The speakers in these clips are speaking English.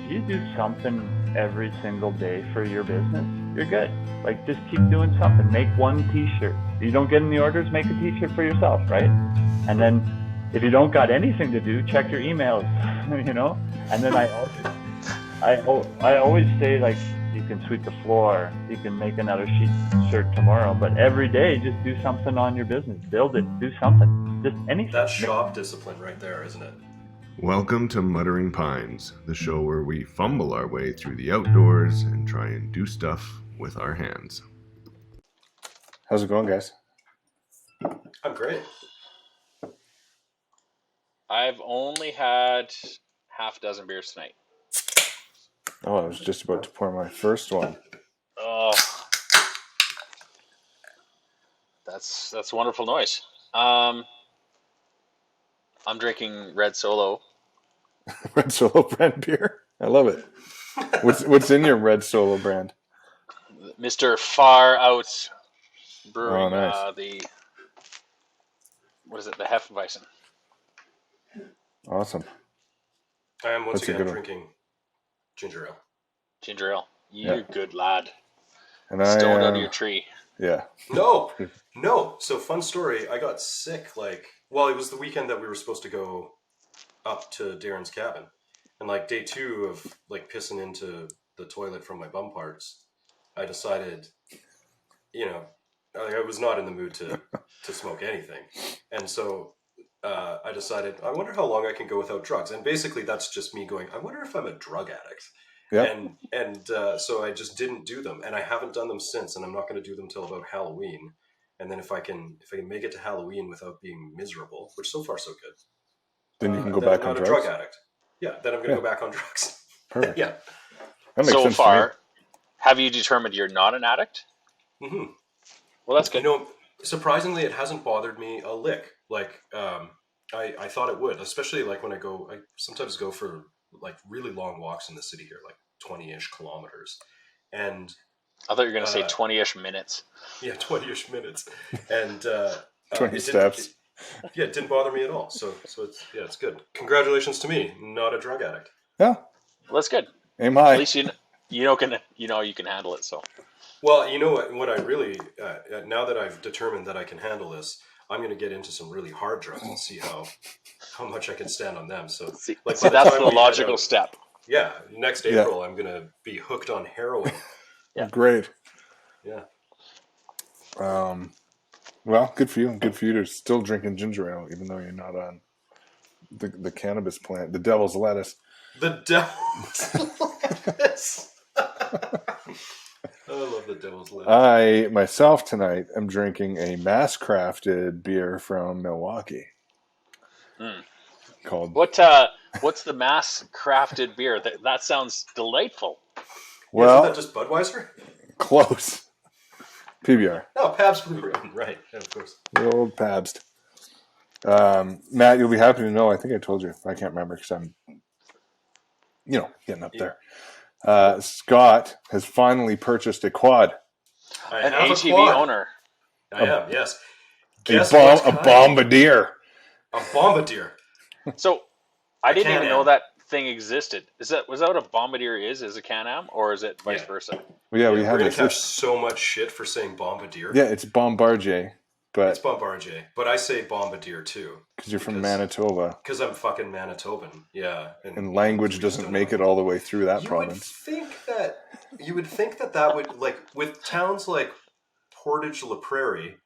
you do something every single day for your business, you're good. Like, just keep doing something. Make one t-shirt. You don't get any orders, make a t-shirt for yourself, right? And then if you don't got anything to do, check your emails, you know? And then I always say, like, you can sweep the floor, you can make another shirt tomorrow, but every day just do something on your business. Build it, do something. Just anything. That's shop discipline right there, isn't it? Welcome to Muttering Pines, the show where we fumble our way through the outdoors and try and do stuff with our hands. How's it going, guys? I'm great. I've only had half a dozen beers tonight. Oh, I was just about to pour my first one. Oh, that's a wonderful noise. I'm drinking Red Solo. Red Solo brand beer. I love it. What's in your Red Solo brand? Mr. Far Out Brewing. Oh, nice. The Hefeweizen. Awesome. I am once That's a again good one. drinking ginger ale. Ginger ale. You Yeah. good lad. And Stoned out of your tree. Yeah. No. So fun story. I got sick. It was the weekend that we were supposed to go up to Darren's cabin, and like day 2 of like pissing into the toilet from my bum parts, I decided, I was not in the mood to smoke anything, and so I decided, I wonder how long I can go without drugs, and basically that's just me going, I wonder if I'm a drug addict. Yeah. And so I just didn't do them, and I haven't done them since, and I'm not going to do them till about Halloween. And then if I can make it to Halloween without being miserable, which so far so good, Then you can go then back I'm on not a drugs. drug addict. Yeah, then I'm going to go back on drugs. Perfect. Yeah. That makes So sense far, to have you determined you're not an addict? hmm Well, that's good. Surprisingly, it hasn't bothered me a lick. I thought it would, especially like when I sometimes go for like really long walks in the city here, like 20-ish kilometers. And I thought you were going to say 20-ish minutes. yeah, 20-ish minutes. And 20 steps. it didn't bother me at all. So it's good. Congratulations to me, not a drug addict. Yeah. Well, that's good. Aim high. At least you can handle it. So Well, you know what I really, now that I've determined that I can handle this, I'm going to get into some really hard drugs and see how much I can stand on them. So, by that's time the we head logical out- step. Yeah, next April I'm going to be hooked on heroin. Yeah. Great. Yeah. Well, good for you. Good for you to still drinking ginger ale, even though you're not on the cannabis plant, the devil's lettuce. The devil's lettuce. I love the devil's lettuce. I, myself, tonight, am drinking a mass-crafted beer from Milwaukee. Called... What's the mass crafted beer? That sounds delightful. Well, Isn't that just Budweiser? close. PBR. No, Pabst Blue Ribbon. Right, yeah, of course. The old Pabst. Matt, you'll be happy to know, I think I told you. I can't remember because I'm, getting up there. Scott has finally purchased a quad. I An have a ATV quad. owner. I am, yes. A Guess what's kind? bombardier. A bombardier. So I didn't even Can-Am. know that thing existed. Was that what a bombardier is a Can-Am, or is it vice Yeah. versa? Well, yeah, we We're have going this. to catch so much shit for saying bombardier. Yeah, it's Bombardier, It's but Bombardier, but I say bombardier too. because you're from Manitoba, Because I'm fucking Manitoban, yeah. and language doesn't make it all the way through that province. You would think that would, like, with towns like Portage la Prairie,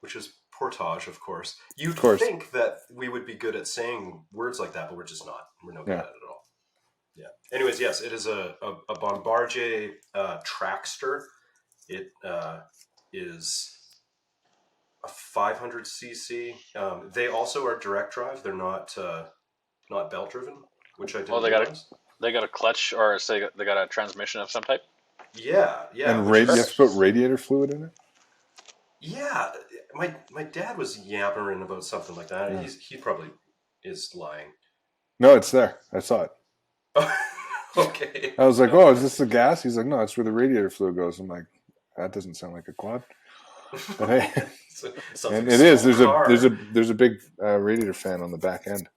which is Portage, of course, you'd think that we would be good at saying words like that, but we're just not. We're no good at it at all. Yeah. Anyways, yes, it is a Bombardier Trackster. It is a 500cc. They also are direct drive. They're not belt driven, which I didn't realize. They got a clutch, or say they got a transmission of some type. Yeah. And you have to put radiator fluid in it? Yeah, my dad was yammering about something like that. Yeah. He probably is lying. No, it's there. I saw it. Okay. I was like, "Oh, is this the gas?" He's like, "No, it's where the radiator fluid goes." I'm like, "That doesn't sound like a quad." But hey, and like it is. car. There's a big radiator fan on the back end.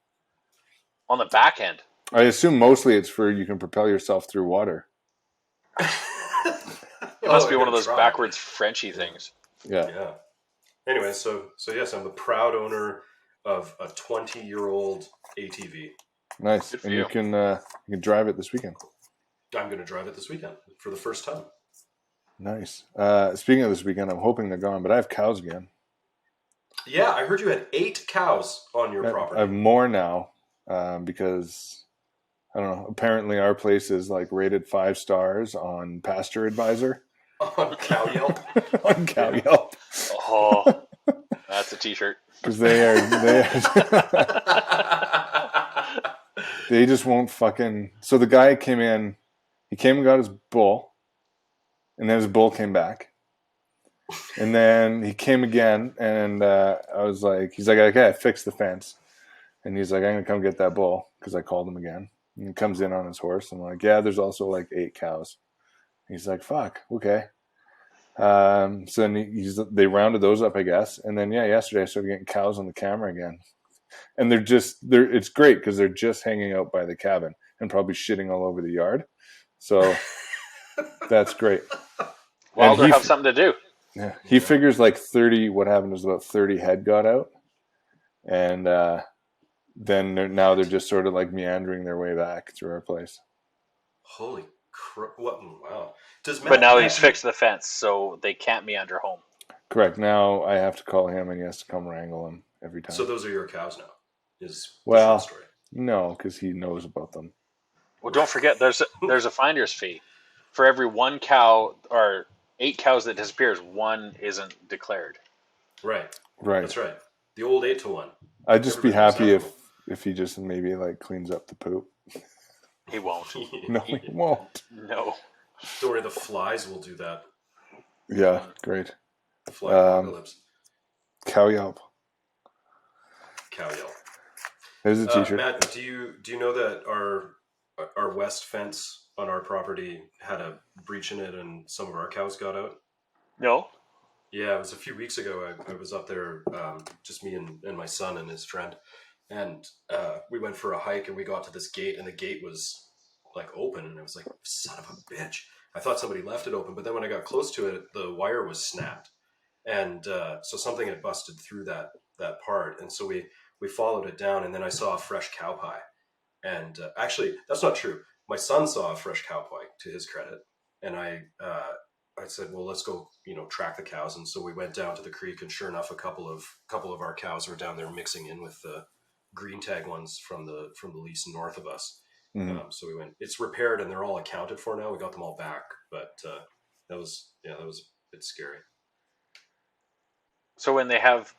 On the back end. I assume mostly it's for you can propel yourself through water. It must be one of those backwards Frenchy things. Yeah. Yeah. Anyway, so yes, I'm the proud owner of a 20-year-old ATV. Nice. Good for And you. you can drive it this weekend. I'm going to drive it this weekend for the first time. Nice. Speaking of this weekend, I'm hoping they're gone, but I have cows again. Yeah, I heard you had 8 cows on your property. I have more now because, I don't know, apparently our place is like rated 5 stars on Pasture Advisor. On Cow Yelp? On Cow Yelp. Oh, that's a t-shirt. Because they just won't fucking... So the guy came in, he came and got his bull, and then his bull came back. And then he came again, and I was like, he's like, okay, I fixed the fence. And he's like, I'm going to come get that bull, because I called him again. And he comes in on his horse. I'm like, yeah, there's also like 8 cows. He's like, fuck, okay. So then they rounded those up, I guess. And then, yesterday I started getting cows on the camera again. And it's great because they're just hanging out by the cabin and probably shitting all over the yard. So that's great. Well, they'll have something to do. Yeah, he figures like 30. What happened was about 30 head got out, and then they're just sort of like meandering their way back through our place. Holy crap! What? Wow! But now he's fixed the fence, so they can't meander home. Correct. Now I have to call him, and he has to come wrangle them every time. So those are your cows now. Well, the story. No, because he knows about them. Well, don't forget there's a finder's fee for every 1 cow or 8 cows that disappears. 1 isn't declared. Right. That's right. The old 8-to-1. I'd just be happy if he just maybe like cleans up the poop. He won't. No, he won't. No. Don't worry, the flies will do that. Yeah, great. The fly apocalypse. Cow Yelp. Cow Yelp. There's a t-shirt. Matt, do you know that our west fence on our property had a breach in it and some of our cows got out? No. Yeah, it was a few weeks ago. I was up there, just me and my son and his friend, and we went for a hike and we got to this gate and the gate was like open and I was like, son of a bitch. I thought somebody left it open, but then when I got close to it, the wire was snapped, and so something had busted through that part, and so we followed it down, and then I saw a fresh cow pie. And actually, that's not true. My son saw a fresh cow pie, to his credit, and I said, well, let's go, track the cows. And so we went down to the creek, and sure enough, a couple of our cows were down there mixing in with the green tag ones from the lease north of us. Mm-hmm. So we went. It's repaired, and they're all accounted for now. We got them all back, but that was a bit scary. So when they have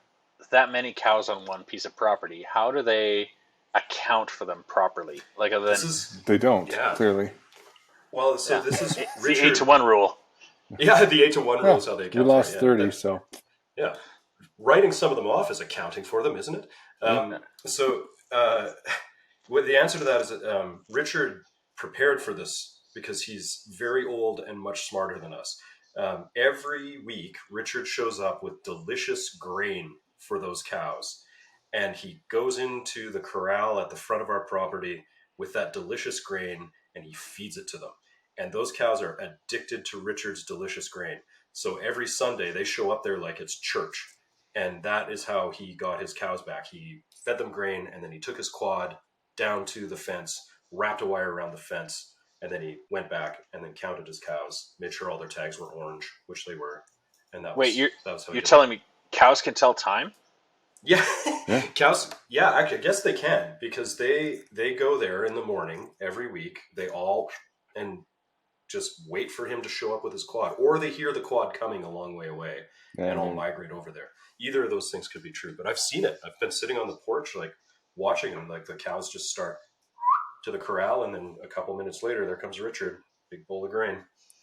that many cows on one piece of property, how do they account for them properly? Like, other than they don't clearly. Well, so this is Richard, the 8-to-1 rule. Yeah, the 8-to-1 rule is how they account. We lost 30, so yeah, writing some of them off is accounting for them, isn't it? So the answer to that is that Richard prepared for this because he's very old and much smarter than us. Every week, Richard shows up with delicious grain for those cows, and he goes into the corral at the front of our property with that delicious grain and he feeds it to them, and those cows are addicted to Richard's delicious grain. So every Sunday they show up there like it's church, and that is how he got his cows back. He fed them grain, and then he took his quad down to the fence, wrapped a wire around the fence, and then he went back and then counted his cows, made sure all their tags were orange, which they were, and that was how you're telling me cows can tell time? Yeah. Cows. Yeah, actually, I guess they can, because they go there in the morning every week. They all and just wait for him to show up with his quad, or they hear the quad coming a long way away and all migrate over there. Either of those things could be true, but I've seen it. I've been sitting on the porch, like watching them. Like the cows just start to the corral, and then a couple minutes later, there comes Richard, big bowl of grain.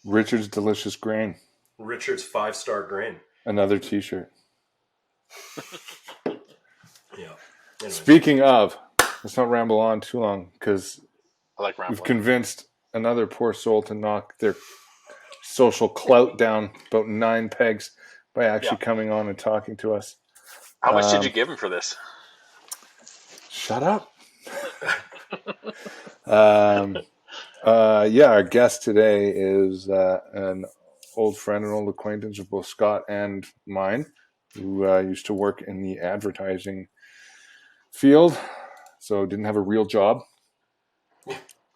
Richard's delicious grain. Richard's 5-star grain. Another t-shirt. Yeah. Anyways. Speaking of, let's not ramble on too long, because I like rambling. We've convinced another poor soul to knock their social clout down about 9 pegs by actually coming on and talking to us. How much did you give him for this? Shut up. Our guest today is an old friend and old acquaintance of both Scott and mine, who used to work in the advertising field, so didn't have a real job.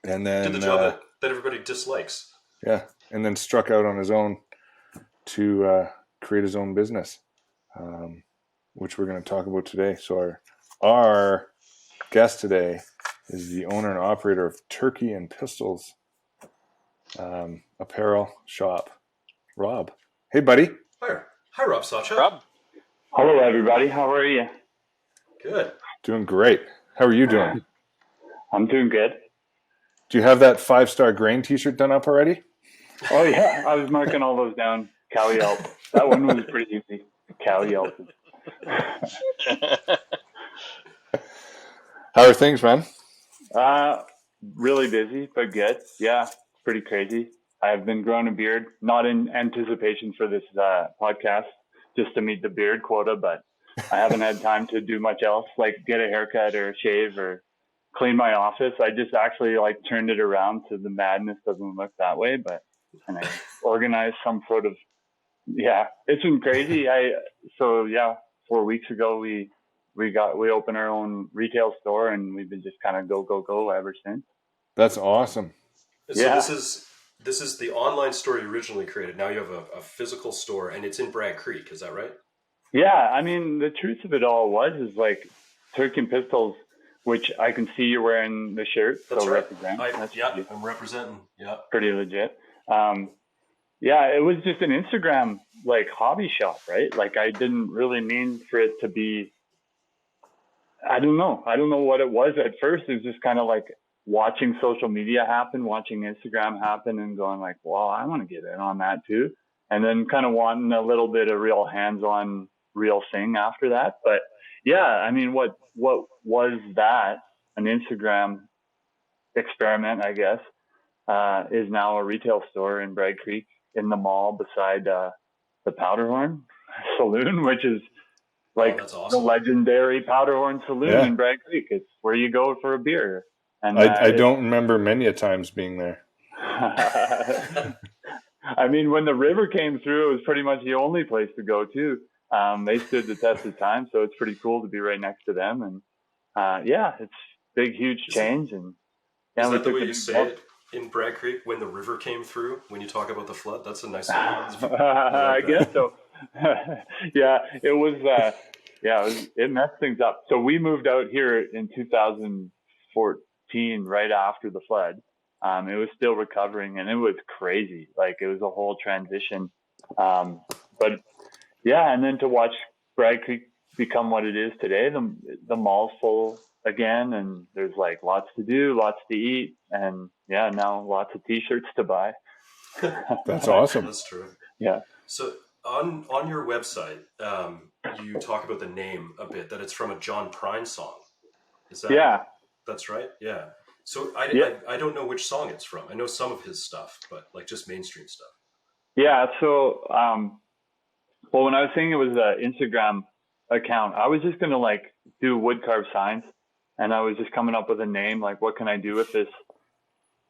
And then did the job that everybody dislikes. Yeah, and then struck out on his own to create his own business, which we're going to talk about today. So our guest today is the owner and operator of Turkey and Pistols apparel shop, Rob. Hey, buddy. Hi, Rob Sawchuk. Rob, Hello, everybody. How are you? Good. Doing great. How are you doing? I'm doing good. Do you have that 5-star grain T-shirt done up already? Oh, yeah. I was marking all those down. Cow Yelp. That one was pretty easy. Cow Yelp. How are things, man? Really busy, but good. Yeah, pretty crazy. I've been growing a beard, not in anticipation for this podcast, just to meet the beard quota, but I haven't had time to do much else, like get a haircut or shave or clean my office. I just actually like turned it around so the madness doesn't look that way, and I organized some sort of, it's been crazy. 4 weeks ago, we opened our own retail store, and we've been just kind of go ever since. That's awesome. So Yeah. this is the online store you originally created. Now you have a physical store, and it's in Bragg Creek. Is that right? Yeah, I mean, the truth of it all is like Turkey and Pistols, which I can see you're wearing the shirt. That's so right. I'm representing. Yeah. pretty legit. It was just an Instagram like hobby shop, right? Like I didn't really mean for it to be. I don't know what it was at first. It was just kind of like watching social media happen, watching Instagram happen, and going like, well, I want to get in on that too. And then kind of wanting a little bit of real hands-on real thing after that. But yeah, I mean, what was that? An Instagram experiment, I guess, is now a retail store in Bragg Creek in the mall beside the Powderhorn Saloon, which is like that's awesome. the legendary Powderhorn Saloon in Bragg Creek. It's where you go for a beer. And I don't remember many a times being there. I mean, when the river came through, it was pretty much the only place to go to. They stood the test of time, so it's pretty cool to be right next to them. And it's big, huge change. And is that the way you say it in Bragg Creek? When the river came through, when you talk about the flood, that's a nice. I guess so. It was. It messed things up. So we moved out here in 2014, right after the flood. It was still recovering, and it was crazy. Like it was a whole transition. And then to watch Bragg Creek become what it is today, the mall's full again, and there's like lots to do, lots to eat, and now lots of T-shirts to buy. That's awesome. That's true. Yeah. So on your website, you talk about the name a bit, that it's from a John Prine song. Is that? Yeah. That's right. Yeah. So I don't know which song it's from. I know some of his stuff, but like just mainstream stuff. Yeah. So, when I was saying it was an Instagram account, I was just going to like do wood carved signs, and I was just coming up with a name, like what can I do with this?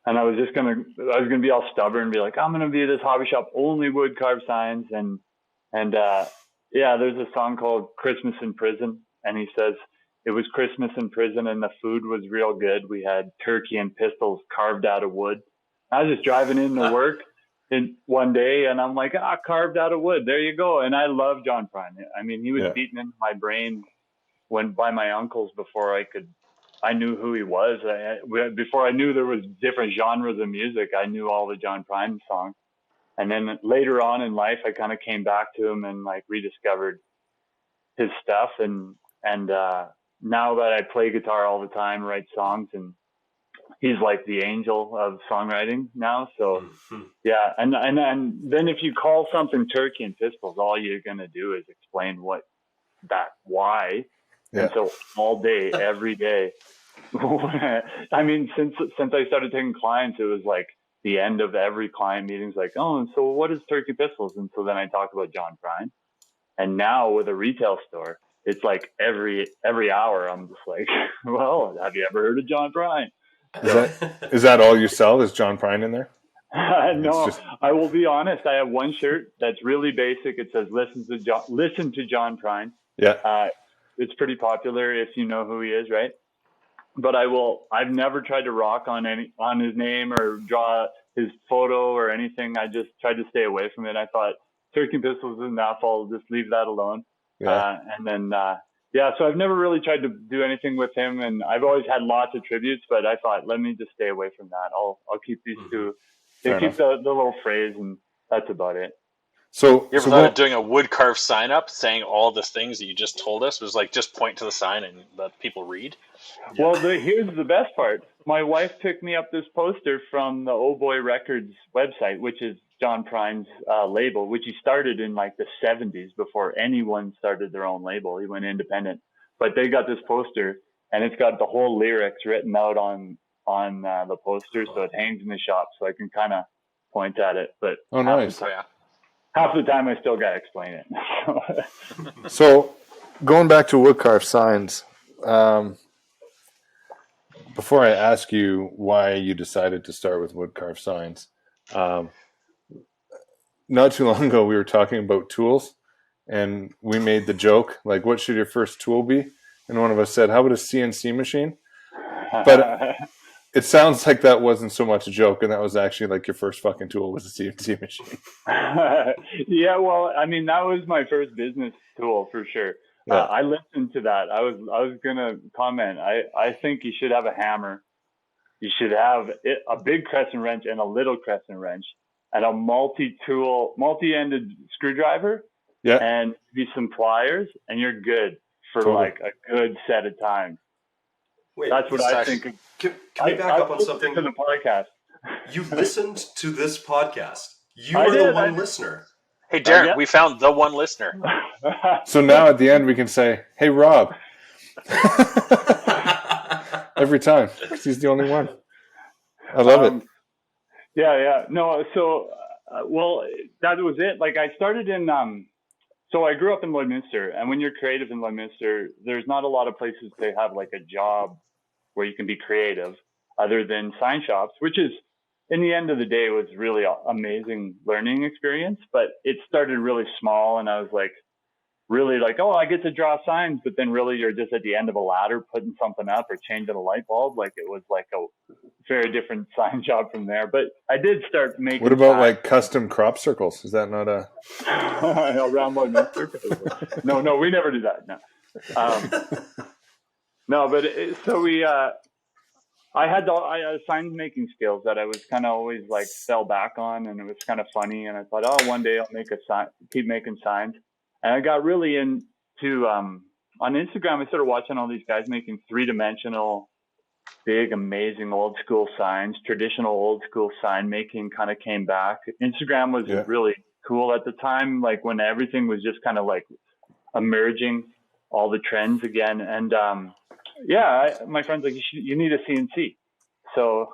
And I was going to be all stubborn and be like, I'm going to be this hobby shop, only wood carved signs. And there's a song called Christmas in Prison. And he says, it was Christmas in prison and the food was real good. We had turkey and pistols carved out of wood. I was just driving into work one day and I'm like, carved out of wood. There you go. And I love John Prine. I mean, he was beaten into my brain by my uncles before I knew who he was. Before I knew there was different genres of music, I knew all the John Prine songs. And then later on in life, I kind of came back to him and like rediscovered his stuff. And now that I play guitar all the time, write songs, and he's like the angel of songwriting now. So and then if you call something Turkey and Pistols, all you're gonna do is explain why. And so all day, every day. I mean, since I started taking clients, it was like the end of every client meeting's like, oh, and so what is Turkey Pistols? And so then I talk about John Prine. And now with a retail store, it's like every hour I'm just like, well, have you ever heard of John Prine? Is that all you sell? Is John Prine in there? No, just... I will be honest. I have one shirt that's really basic. It says "Listen to John Prine." Yeah. It's pretty popular if you know who he is, right? But I've never tried to rock on his name or draw his photo or anything. I just tried to stay away from it. I thought Turkey Pistols isn't that, I'll just leave that alone. Yeah. And then, so I've never really tried to do anything with him, and I've always had lots of tributes, but I thought, let me just stay away from that. I'll keep these two. They keep the little phrase, and that's about it. So you ever thought of doing a wood carved sign up saying all the things that you just told us? It was like just point to the sign and let people read. Yeah. Well, here's the best part. My wife picked me up this poster from the Oh Boy Records website, which is John Prine's label, which he started in like the 70s before anyone started their own label. He went independent, but they got this poster, and it's got the whole lyrics written out on the poster, so it hangs in the shop, so I can kind of point at it. But nice. Half the time I still got to explain it. So going back to wood carved signs, before I ask you why you decided to start with wood carved signs, not too long ago we were talking about tools, and we made the joke, like, what should your first tool be? And one of us said, how about a CNC machine? But it sounds like that wasn't so much a joke, and that was actually like your first fucking tool was a CNC machine. Yeah, well, I mean, that was my first business tool for sure. Yeah. I listened to that. I was gonna comment. I think you should have a hammer. You should have a big crescent wrench and a little crescent wrench, and a multi-ended screwdriver. Yeah. And maybe some pliers, and you're good for like a good set of time. Wait, that's what I think. Can we back up on something? To the podcast. You listened to this podcast. You are the one listener. Hey, Darren, we found the one listener. So now at the end we can say, hey, Rob. Every time. Because he's the only one. I love it. Yeah. No, so, that was it. Like, I started in... So I grew up in Lloydminster, and when you're creative in Lloydminster, there's not a lot of places to have like a job where you can be creative other than sign shops, which is, in the end of the day, was really an amazing learning experience. But it started really small, and I was like, really like, oh, I get to draw signs, but then really you're just at the end of a ladder putting something up or changing a light bulb. Like, it was like a very different sign job from there. But I did start making. What about like custom crop circles? Is that not a around Lloydminster? No, we never do that. No, no, but I had sign making skills that I was kind of always like fell back on, and it was kind of funny. And I thought, oh, one day I'll make a sign, keep making signs. And I got really into on Instagram. I started watching all these guys making 3-dimensional, big, amazing old school signs. Traditional old school sign making kind of came back. Instagram was really cool at the time, like when everything was just kind of like emerging, all the trends again. And my friend's like, you need a CNC. So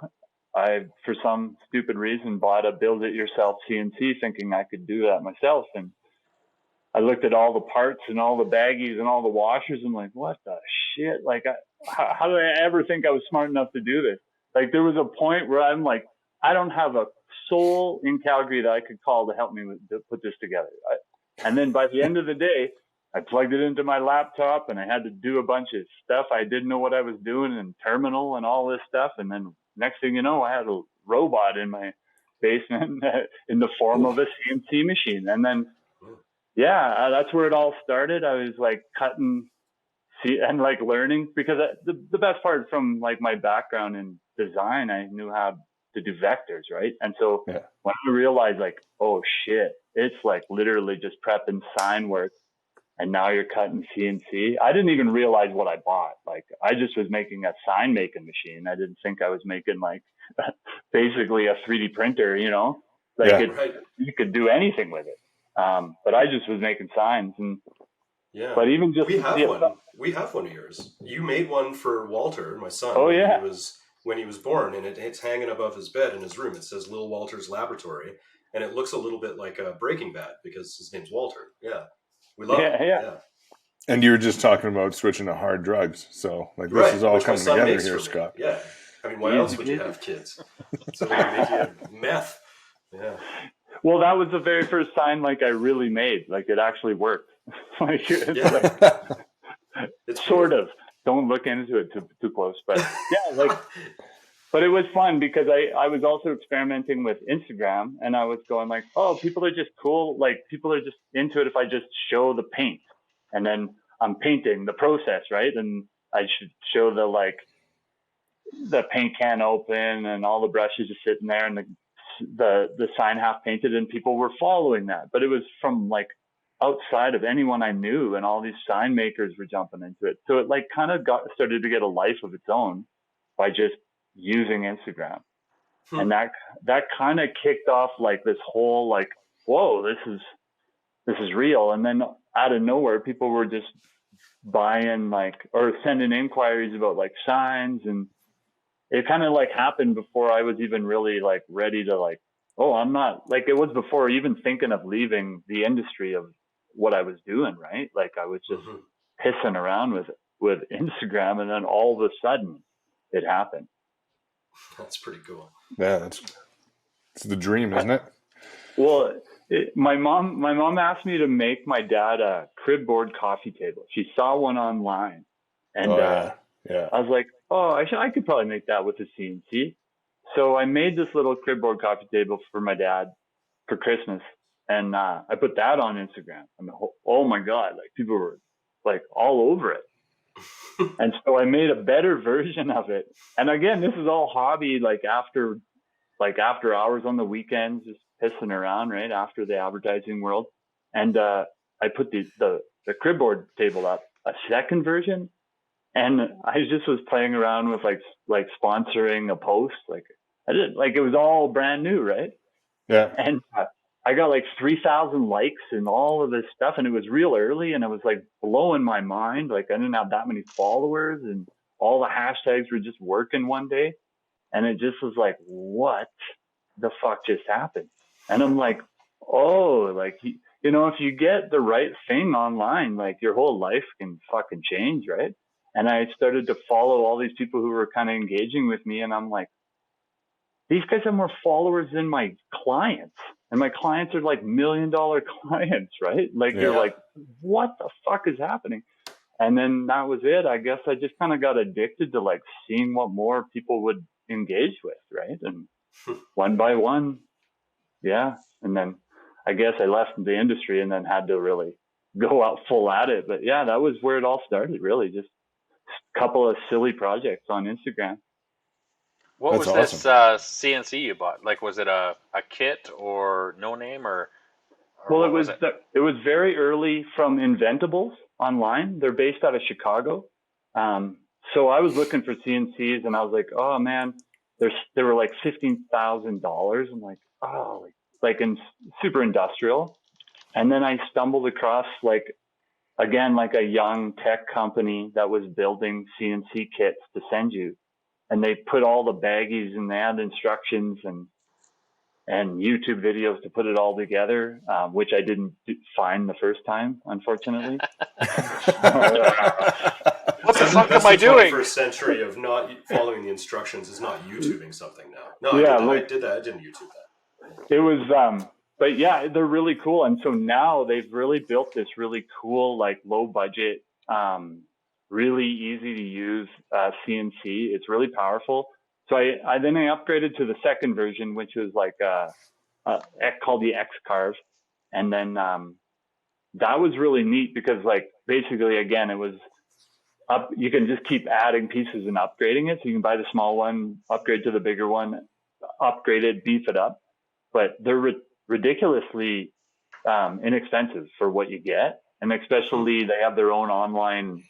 I, for some stupid reason, bought a build-it-yourself CNC, thinking I could do that myself. And I looked at all the parts and all the baggies and all the washers, and like, what the shit? Like, how did I ever think I was smart enough to do this? Like, there was a point where I'm like, I don't have a soul in Calgary that I could call to help me to put this together. And then by the end of the day, I plugged it into my laptop, and I had to do a bunch of stuff. I didn't know what I was doing in terminal and all this stuff. And then next thing you know, I had a robot in my basement in the form of a CNC machine. And then, that's where it all started. I was like cutting and like learning, because the best part from like my background in design, I knew how to do vectors, right? And so when I realized like, oh shit, it's like literally just prepping sign work, and now you're cutting CNC. I didn't even realize what I bought. Like, I just was making a sign making machine. I didn't think I was making like basically a 3D printer, you know, like you could do anything with it. But I just was making signs, and but even just we have one of yours. You made one for Walter, my son. Oh yeah, when he was born, and it's hanging above his bed in his room. It says Little Walter's Laboratory, and it looks a little bit like a Breaking Bad because his name's Walter. Yeah, we love it. Yeah. And you were just talking about switching to hard drugs, so like this is all coming together here, Scott. Yeah. I mean, why else would you have kids? So they make you meth. Yeah. Well, that was the very first sign like I really made. Like it actually worked. Like it's Yeah. like It's sort of. Don't look into it too close, but yeah, like. But it was fun because I was also experimenting with Instagram, and I was going like, oh, people are just cool. Like people are just into it if I just show the paint, and then I'm painting the process, right? And I should show the paint can open and all the brushes are sitting there and the sign half painted, and people were following that. But it was from like outside of anyone I knew, and all these sign makers were jumping into it. So it like kind of started to get a life of its own by just using Instagram. And that kind of kicked off like this whole like, whoa, this is real. And then out of nowhere, people were just buying like, or sending inquiries about like signs. And it kind of like happened before I was even really like ready to like, oh, I'm not like, it was before even thinking of leaving the industry of what I was doing. Right. Like I was just pissing around with Instagram, and then all of a sudden it happened. That's pretty cool. Yeah, it's the dream, isn't it? Well, my mom asked me to make my dad a crib board coffee table. She saw one online, and yeah. I was like, oh, I could probably make that with a CNC. So I made this little crib board coffee table for my dad for Christmas, and I put that on Instagram. I mean, oh my God, like people were like all over it. And so I made a better version of it. And again, this is all hobby, like after hours on the weekends, just pissing around, right after the advertising world. And I put the crib board table up, a second version, and I just was playing around with like sponsoring a post. Like I did, like it was all brand new, right? Yeah. And I got like 3,000 likes and all of this stuff, and it was real early, and it was like blowing my mind. Like I didn't have that many followers, and all the hashtags were just working one day, and it just was like, what the fuck just happened? And I'm like, oh, like you know, if you get the right thing online, like your whole life can fucking change, right? And I started to follow all these people who were kind of engaging with me, and I'm like, these guys have more followers than my clients. And my clients are like $1 million clients, right? Like you're like, what the fuck is happening? And then that was it. I guess I just kind of got addicted to like seeing what more people would engage with, right? And one by one, yeah. And then I guess I left the industry and then had to really go out full at it. But yeah, that was where it all started, really. Just a couple of silly projects on Instagram. What That's was awesome. this CNC you bought? Like, was it a kit or no name or Well, what was it? it was very early from Inventables online. They're based out of Chicago. So I was looking for CNCs, and I was like, oh man, they were like $15,000. I'm like, oh, like in super industrial. And then I stumbled across like a young tech company that was building CNC kits to send you, and they put all the baggies and they had instructions and YouTube videos to put it all together, which I didn't find the first time, unfortunately. What the fuck am I doing? The 21st century of not following the instructions is not YouTubing something now. No, yeah, I did that. I didn't YouTube that. It was, but yeah, they're really cool. And so now they've really built this really cool, like low budget, really easy to use CNC. It's really powerful. So I then upgraded to the second version, which was like called the X Carve, and then that was really neat because like basically again it was up. You can just keep adding pieces and upgrading it. So you can buy the small one, upgrade to the bigger one, upgrade it, beef it up. But they're ridiculously inexpensive for what you get, and especially they have their own online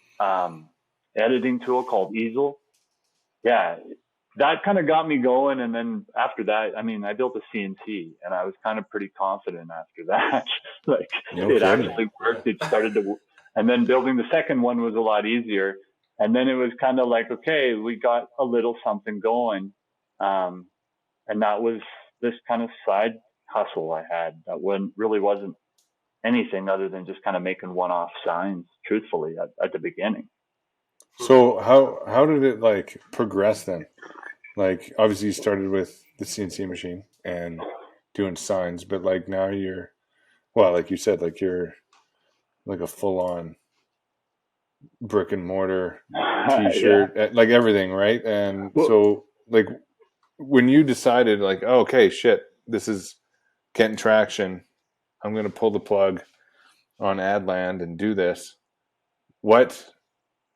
editing tool called Easel. Yeah. That kind of got me going. And then after that, I mean, I built a CNC and I was kind of pretty confident after that. Like it actually worked. It started to, and then building the second one was a lot easier. And then it was kind of like, okay, we got a little something going. And that was this kind of side hustle I had that really wasn't anything other than just kind of making one-off signs, truthfully, at the beginning. So how did it like progress then? Like, obviously you started with the CNC machine and doing signs, but like now you're, well, like you said, like you're like a full on brick and mortar Yeah. t-shirt, like everything, right? And Well, so like when you decided like, oh, okay, shit, this is getting traction, I'm going to pull the plug on Adland and do this. What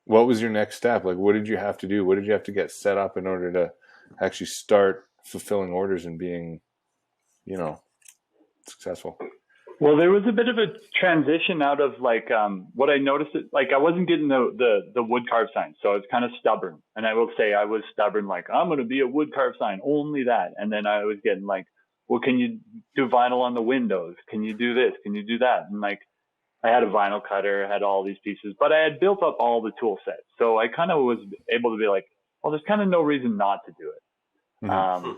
was your next step? Like, what did you have to do? What did you have to get set up in order to actually start fulfilling orders and being, you know, successful? well, there was a bit of a transition out of like what I noticed. Like I wasn't getting the wood carved sign, so I was kind of stubborn. And I will say I was stubborn. Like I'm going to be a wood carved sign, only that. And then I was getting like, well, can you do vinyl on the windows? Can you do this? Can you do that? And like I had a vinyl cutter, had all these pieces, but I had built up all the tool sets, so I kind of was able to be like, well, there's kind of no reason not to do it. Mm-hmm.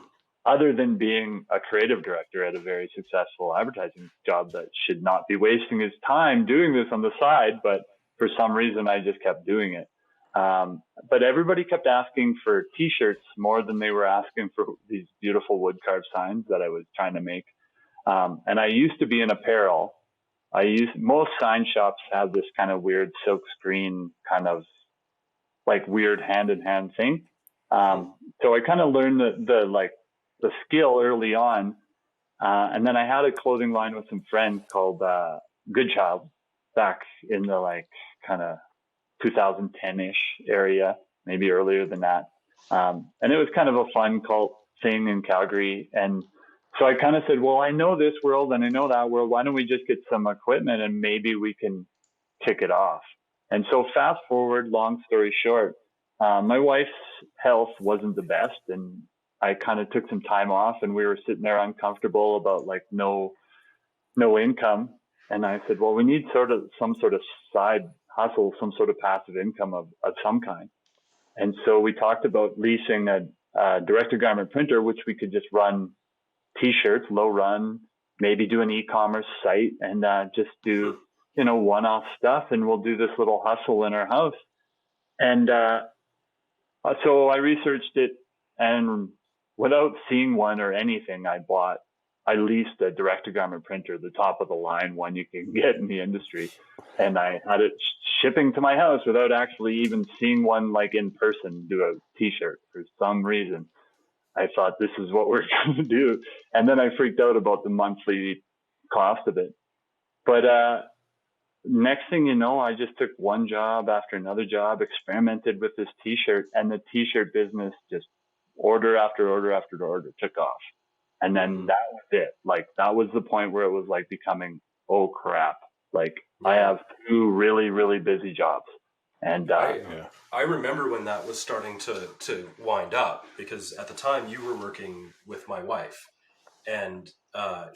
Other than being a creative director at a very successful advertising job that should not be wasting his time doing this on the side. But for some reason, I just kept doing it. But everybody kept asking for t-shirts more than they were asking for these beautiful wood carved signs that I was trying to make. And I used to be in apparel. Most sign shops have this kind of weird silk screen kind of like weird hand in hand thing. So I kind of learned the skill early on. And then I had a clothing line with some friends called Good Child back in the like kind of 2010-ish area, maybe earlier than that. And it was kind of a fun cult thing in Calgary. And so I kind of said, well, I know this world and I know that world. Why don't we just get some equipment and maybe we can kick it off? And so fast forward, long story short, my wife's health wasn't the best, and I kind of took some time off, and we were sitting there uncomfortable about like no income. And I said, well, we need some sort of side hustle, some sort of passive income of some kind. And so we talked about leasing a director garment printer, which we could just run t-shirts, low run, maybe do an e-commerce site and just do, one-off stuff. And we'll do this little hustle in our house. And so I researched it, and without seeing one or anything, I leased a direct to garment printer, the top of the line one you can get in the industry. And I had it shipping to my house without actually even seeing one like in person do a t-shirt. For some reason, I thought this is what we're going to do. And then I freaked out about the monthly cost of it. But next thing you know, I just took one job after another job, experimented with this t-shirt, and the t-shirt business just order after order after order took off. And then that was it. Like that was the point where it was like becoming, oh crap. Like I have two really, really busy jobs. And I remember when that was starting to wind up, because at the time you were working with my wife, and I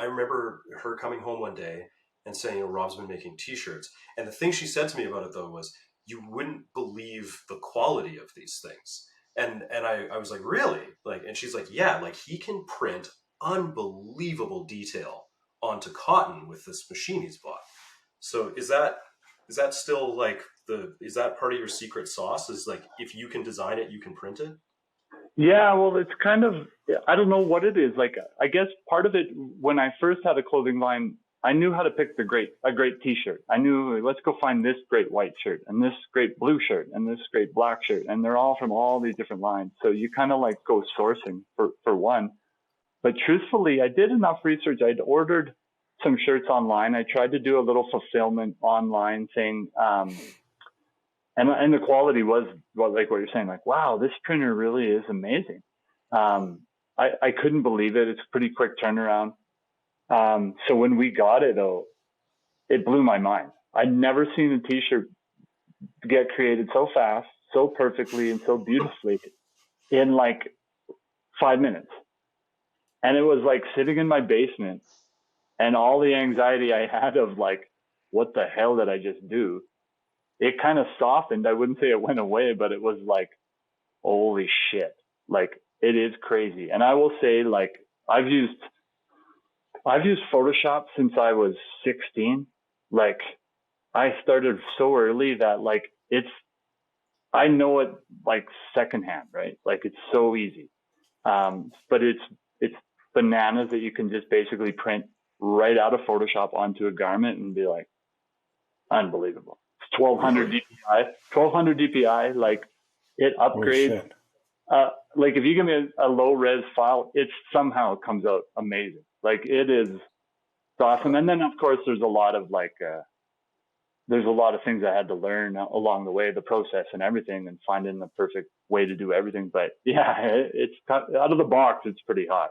remember her coming home one day and saying, Rob's been making t-shirts. And the thing she said to me about it though was, you wouldn't believe the quality of these things. And I was like, really? Like, and she's like, yeah, like he can print unbelievable detail onto cotton with this machine he's bought. So is that still like is that part of your secret sauce? Is like, if you can design it, you can print it? Yeah, well, it's kind of, I don't know what it is. Like, I guess part of it, when I first had a clothing line, I knew how to pick a great t-shirt. I knew, let's go find this great white shirt and this great blue shirt and this great black shirt. And they're all from all these different lines. So you kind of like go sourcing for one. But truthfully, I did enough research. I'd ordered some shirts online. I tried to do a little fulfillment online thing. And the quality was like what you're saying, like, wow, this printer really is amazing. I couldn't believe it. It's a pretty quick turnaround. So when we got it though, it blew my mind. I'd never seen a t-shirt get created so fast, so perfectly, and so beautifully in like 5 minutes. And it was like sitting in my basement, and all the anxiety I had of like, what the hell did I just do? It kind of softened. I wouldn't say it went away, but it was like, holy shit. Like it is crazy. And I will say, like, I've used Photoshop since I was 16. Like I started so early that like I know it like secondhand, right? Like it's so easy. But it's bananas that you can just basically print right out of Photoshop onto a garment and be like, unbelievable. It's 1200 DPI, 1200 DPI. Like it upgrades. Like if you give me a low res file, it somehow comes out amazing. Like it's awesome. And then of course there's a lot of there's a lot of things I had to learn along the way, the process and everything, and finding the perfect way to do everything. But yeah, it's out of the box. It's pretty hot.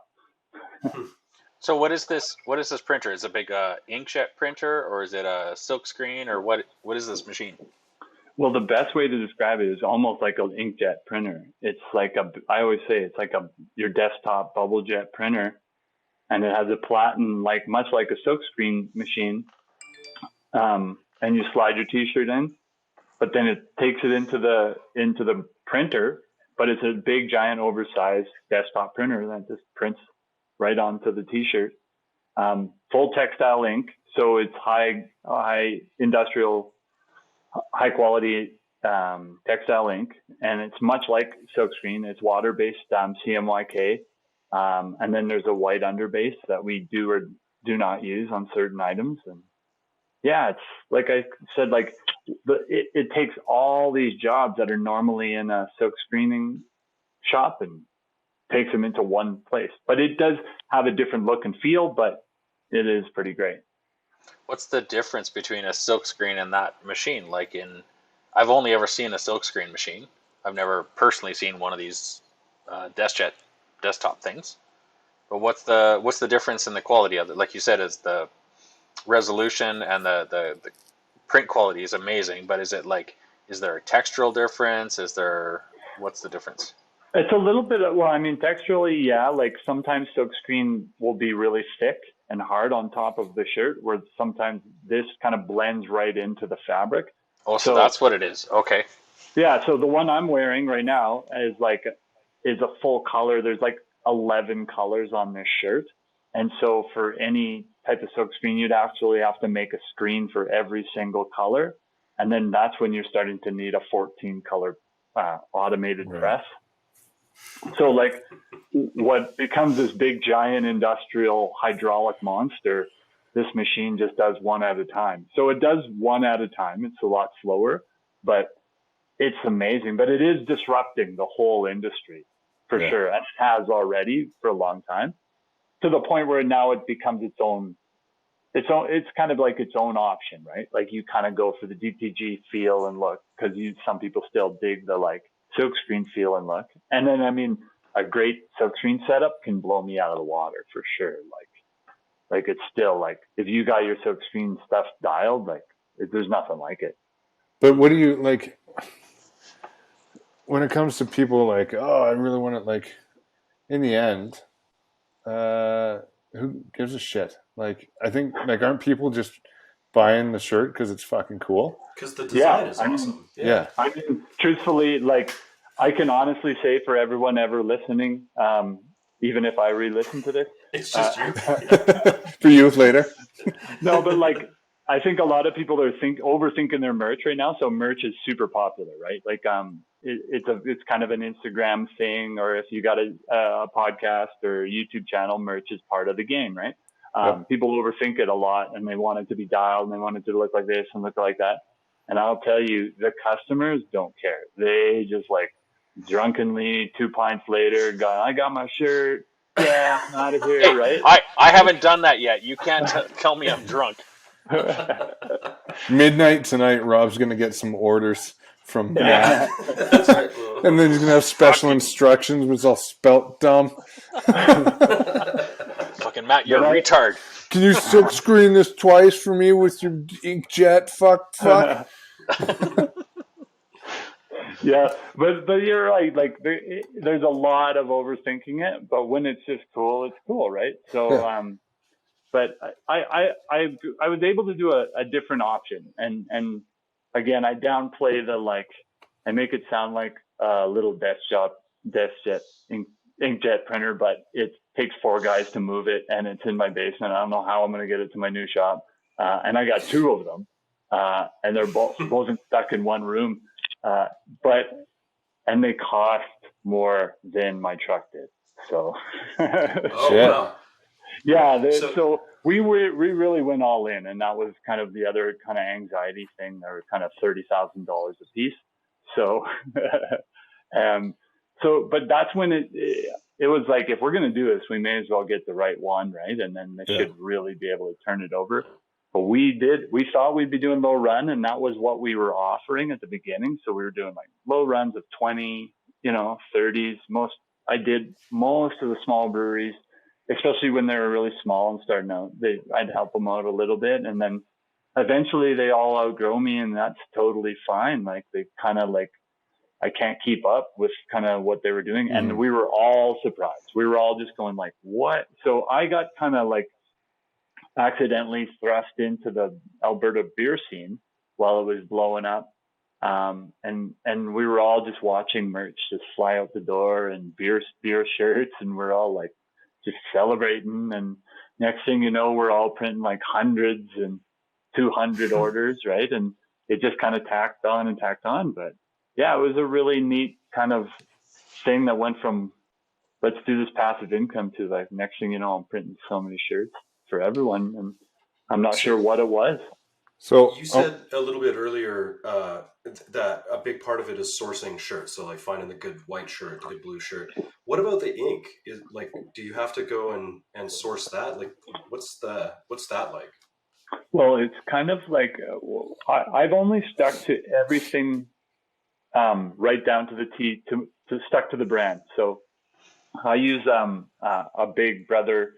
So what is this? What is this printer? Is it a big inkjet printer, or is it a silk screen, or what? What is this machine? Well, the best way to describe it is almost like an inkjet printer. It's like I always say it's like your desktop bubble jet printer, and it has a platen much like a silk screen machine. And you slide your T-shirt in, but then it takes it into the printer. But it's a big, giant, oversized desktop printer that just prints right onto the T-shirt. Full textile ink, so it's high industrial, high quality textile ink, and it's much like silkscreen. It's water-based CMYK, and then there's a white underbase that we do or do not use on certain items. And yeah, it's like I said, it takes all these jobs that are normally in a silk screening shop and takes them into one place. But it does have a different look and feel, but it is pretty great. What's the difference between a silk screen and that machine? I've only ever seen a silk screen machine. I've never personally seen one of these desktop things. But what's the difference in the quality of it? Like you said, is the resolution and the print quality is amazing, but is there a textural difference? What's the difference? It's a little bit of, texturally, yeah, like sometimes silk screen will be really thick and hard on top of the shirt, where sometimes this kind of blends right into the fabric. Oh, so that's what it is. Okay. Yeah, so the one I'm wearing right now is a full color. There's 11 colors on this shirt. And so for any type of silk screen, you'd actually have to make a screen for every single color. And then that's when you're starting to need a 14 color automated press. So what becomes this big, giant industrial hydraulic monster, this machine just does one at a time. So it does one at a time. It's a lot slower, but it's amazing. But it is disrupting the whole industry for sure. And it has already for a long time, to the point where now it becomes its kind of like its own option, right? Like you kind of go for the DTG feel and look, because some people still dig the silk screen feel and look. And then, a great silk screen setup can blow me out of the water for sure. Like it's still if you got your silk screen stuff dialed, there's nothing like it. But what do you like when it comes to people oh, I really want it, in the end, who gives a shit? I think aren't people just buying the shirt because it's fucking cool? Because the design is awesome. Yeah. Truthfully, I can honestly say for everyone ever listening, even if I re-listen to this, it's just you. For you later. No, but I think a lot of people are overthinking their merch right now. So merch is super popular, right? It's kind of an Instagram thing, or if you got a podcast or YouTube channel, merch is part of the game, right? People overthink it a lot, and they want it to be dialed, and they want it to look like this and look like that. And I'll tell you, the customers don't care. They just drunkenly 2 pints later, I got my shirt. Yeah, I'm out of here, right? I haven't done that yet. You can't tell me I'm drunk. Midnight tonight, Rob's going to get some orders from Matt. That's right. And then he's going to have special instructions, which is all spelt dumb. Fucking Matt, you're a retard. Can you silk screen this twice for me with your inkjet? Fuck. Yeah, but you're right. There's a lot of overthinking it, but when it's just cool, it's cool, right? So, but I was able to do a different option, and again, I downplay I make it sound like a little desk-jet inkjet printer, but it takes 4 guys to move it, and it's in my basement. I don't know how I'm going to get it to my new shop, and I got 2 of them, and they're both stuck in one room. and they cost more than my truck did. So, Oh, Shit. wow. yeah, So- so we really went all in, and that was kind of the other kind of anxiety thing. They were kind of $30,000 a piece. So, but that's when it was like, if we're going to do this, we may as well get the right one, right? And then they should really be able to turn it over. But we thought we'd be doing low run, and that was what we were offering at the beginning. So we were doing like low runs of 20, 30s. I did most of the small breweries, especially when they were really small and starting out. I'd help them out a little bit, and then eventually they all outgrow me, and that's totally fine. Like, they kind of like, I can't keep up with kind of what they were doing. Mm-hmm. And we were all surprised. We were all just going like, what? So I got kind of like accidentally thrust into the Alberta beer scene while it was blowing up. And we were all just watching merch just fly out the door, and beer shirts, and we're all like just celebrating. And next thing you know, we're all printing like hundreds and 200 orders, right? And it just kind of tacked on. But yeah, it was a really neat kind of thing that went from, let's do this passive income, to like, next thing you know, I'm printing so many shirts for everyone, and I'm not sure what it was. So You said a little bit earlier that a big part of it is sourcing shirts. So like finding the good white shirt, the good blue shirt. What about the ink? Do you have to go and source that? Like, what's that like? Well, it's kind of like, I've only stuck to everything right down to the T, to stuck to the brand. So I use a Big Brother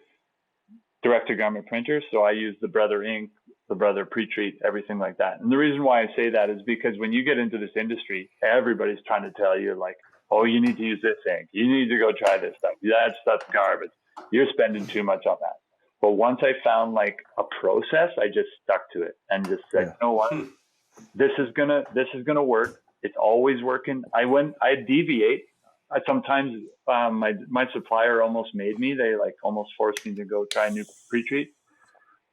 direct-to-garment printer. So I use the Brother ink, the Brother pre-treat, everything like that. And the reason why I say that is because when you get into this industry, everybody's trying to tell you like, oh, you need to use this ink. You need to go try this stuff. That stuff's garbage. You're spending too much on that. But once I found like a process, I just stuck to it and just said, you know what, this is gonna work. It's always working. I deviate. Sometimes my supplier almost made me. They like almost forced me to go try a new pre-treat.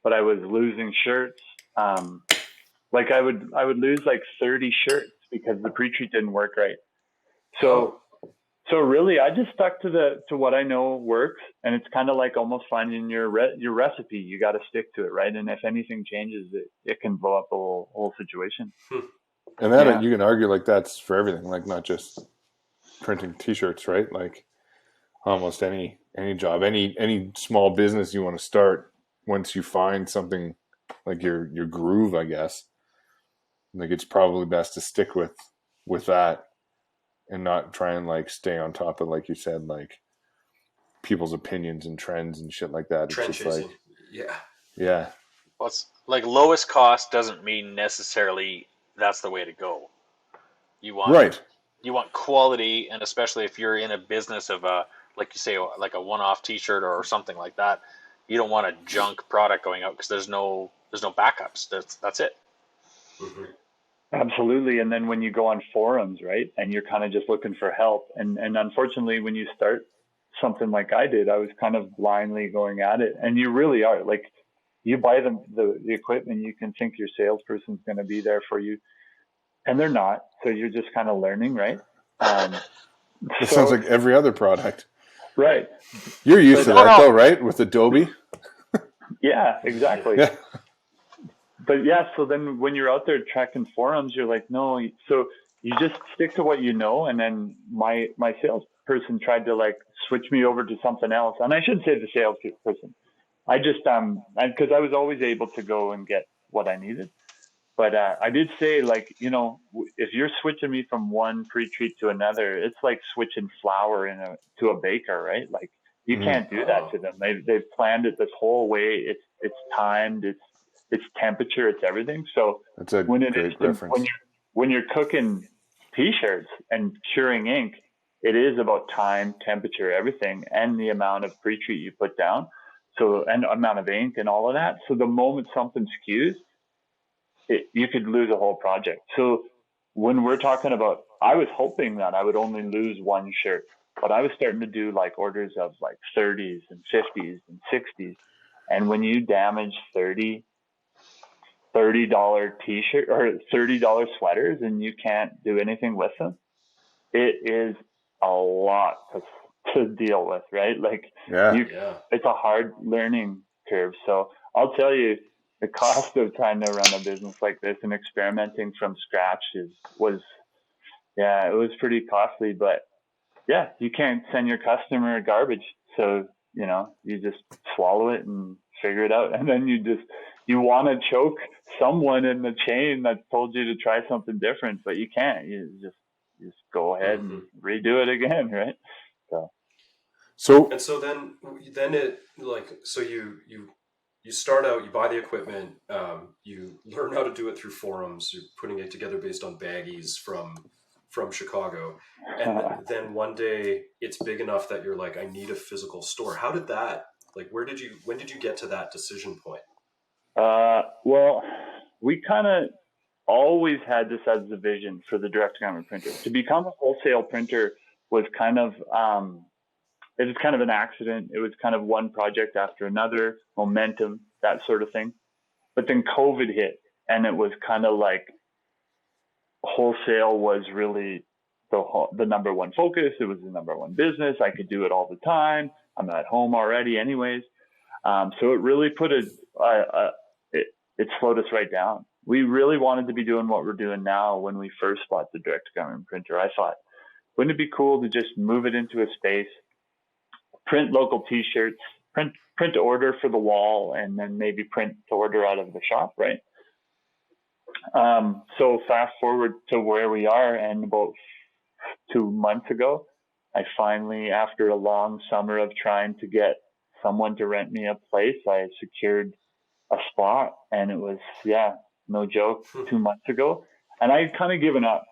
But I was losing shirts. Like I would lose like 30 shirts because the pre-treat didn't work right. So really, I just stuck to what I know works, and it's kind of like almost finding your recipe. You got to stick to it, right? And if anything changes, it can blow up the whole situation. And that you can argue like that's for everything, like not just printing T-shirts, right? Like almost any job, any small business you want to start. Once you find something like your groove, I guess, like it's probably best to stick with that and not try and like stay on top of, like you said, like people's opinions and trends and shit like that. It's Trend just chasing. like, yeah. Well, it's like lowest cost doesn't mean necessarily that's the way to go. You want quality, and especially if you're in a business of like you say, like a one-off T-shirt or something like that, you don't want a junk product going out because there's no backups. That's it. Mm-hmm. Absolutely. And then when you go on forums, right, and you're kind of just looking for help, and unfortunately, when you start something like I did, I was kind of blindly going at it, and you really are like, you buy the equipment, you can think your salesperson's going to be there for you, and they're not. So you're just kind of learning, right? It sounds like every other product. Right. You're used to that though, right? With Adobe. Yeah, exactly. Yeah. But yeah, so then when you're out there tracking forums, you're like, no. So you just stick to what you know. And then my salesperson tried to like switch me over to something else. And I shouldn't say the salesperson. I just because I was always able to go and get what I needed. But I did say, like, if you're switching me from one pre-treat to another, it's like switching flour to a baker, right? Like, you can't do that to them. They've planned it this whole way. It's timed. It's temperature. It's everything. So that's a great reference. When you're cooking T-shirts and curing ink, it is about time, temperature, everything, and the amount of pre-treat you put down. So, and amount of ink and all of that. So the moment something skews, you could lose a whole project. So when we're talking about, I was hoping that I would only lose one shirt, but I was starting to do like orders of like 30s and 50s and 60s. And when you damage 30, $30 t-shirt or $30 sweaters and you can't do anything with them, it is a lot to deal with, right? Like it's a hard learning curve. So I'll tell you, the cost of trying to run a business like this and experimenting from scratch it was pretty costly, but yeah, you can't send your customer garbage. So, you just swallow it and figure it out. And then you want to choke someone in the chain that told you to try something different, but you can't. You just go ahead and redo it again, right? So then it you start out, you buy the equipment, you learn how to do it through forums, you're putting it together based on baggies from Chicago, and then one day it's big enough that you're like, I need a physical store. How did that, when did you get to that decision point? Well, we kind of always had this as the vision for the direct garment printer. To become a wholesale printer was kind of it was kind of an accident. It was kind of one project after another, momentum, that sort of thing. But then COVID hit, and it was kind of like wholesale was really the number one focus. It was the number one business. I could do it all the time. I'm at home already anyways. So it really put it slowed us right down. We really wanted to be doing what we're doing now. When we first bought the direct garment printer, I thought, wouldn't it be cool to just move it into a space, print local t-shirts, print to order for the wall, and then maybe print to order out of the shop, right? So fast forward to where we are, and about 2 months ago, I finally, after a long summer of trying to get someone to rent me a place, I secured a spot, and it was, no joke, 2 months ago. And I'd kind of given up.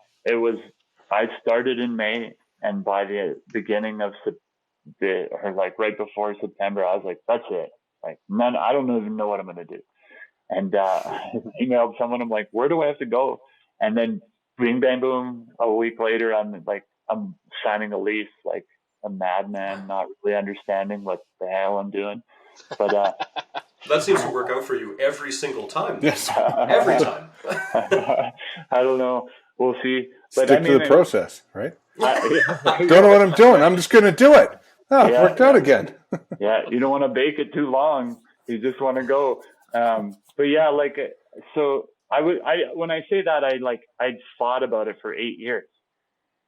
I started in May, and by the beginning of right before September, I was like, that's it. Like, I don't even know what I'm going to do. And I emailed someone. I'm like, where do I have to go? And then bing, bang, boom, a week later, I'm signing a lease like a madman, not really understanding what the hell I'm doing. But that seems to work out for you every single time. Yes. Every time. I don't know. We'll see. But stick to the process, right? Don't know what I'm doing. I'm just going to do it. Oh, it worked out again. You don't want to bake it too long. You just want to go. But yeah, so when I say that, I'd thought about it for 8 years,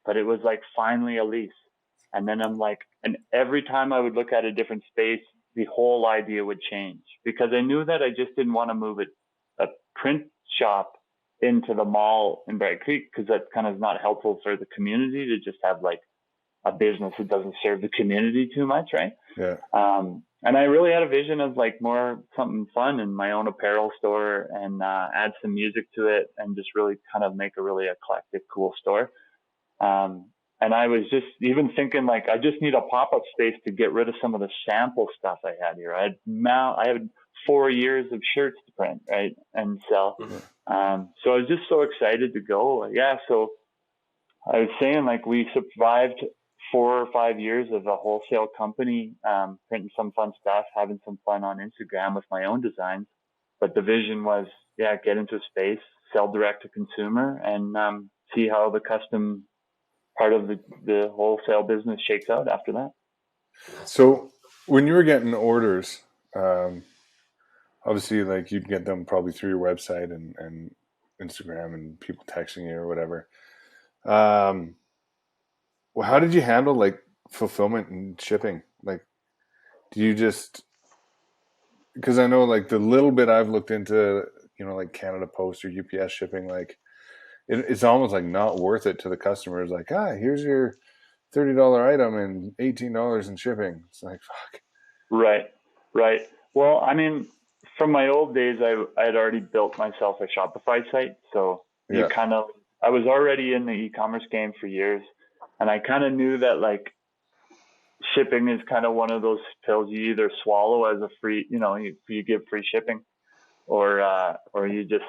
but it was like finally a lease. And then and every time I would look at a different space, the whole idea would change, because I knew that I just didn't want to move a print shop into the mall in Bragg Creek, because that kind of is not helpful for the community to just have a business that doesn't serve the community too much, right? Yeah. And I really had a vision of more something fun in my own apparel store, and add some music to it, and just really kind of make a really eclectic, cool store. And I was just even thinking I just need a pop-up space to get rid of some of the sample stuff I had here. I had 4 years of shirts to print, right, and sell. Mm-hmm. So I was just so excited to go. Yeah. So I was saying we survived 4 or 5 years of a wholesale company, printing some fun stuff, having some fun on Instagram with my own designs. But the vision was, get into space, sell direct to consumer, and see how the custom part of the wholesale business shakes out after that. So when you were getting orders, obviously you'd get them probably through your website and Instagram and people texting you or whatever. Well, how did you handle fulfillment and shipping? Do you just, because I know the little bit I've looked into, Canada Post or UPS shipping, it's almost not worth it to the customers. Here's your $30 item and $18 in shipping. It's fuck. Right. Well, I mean, from my old days, I had already built myself a Shopify site. So I was already in the e-commerce game for years. And I kind of knew that shipping is kind of one of those pills you either swallow as a free, you give free shipping, or you just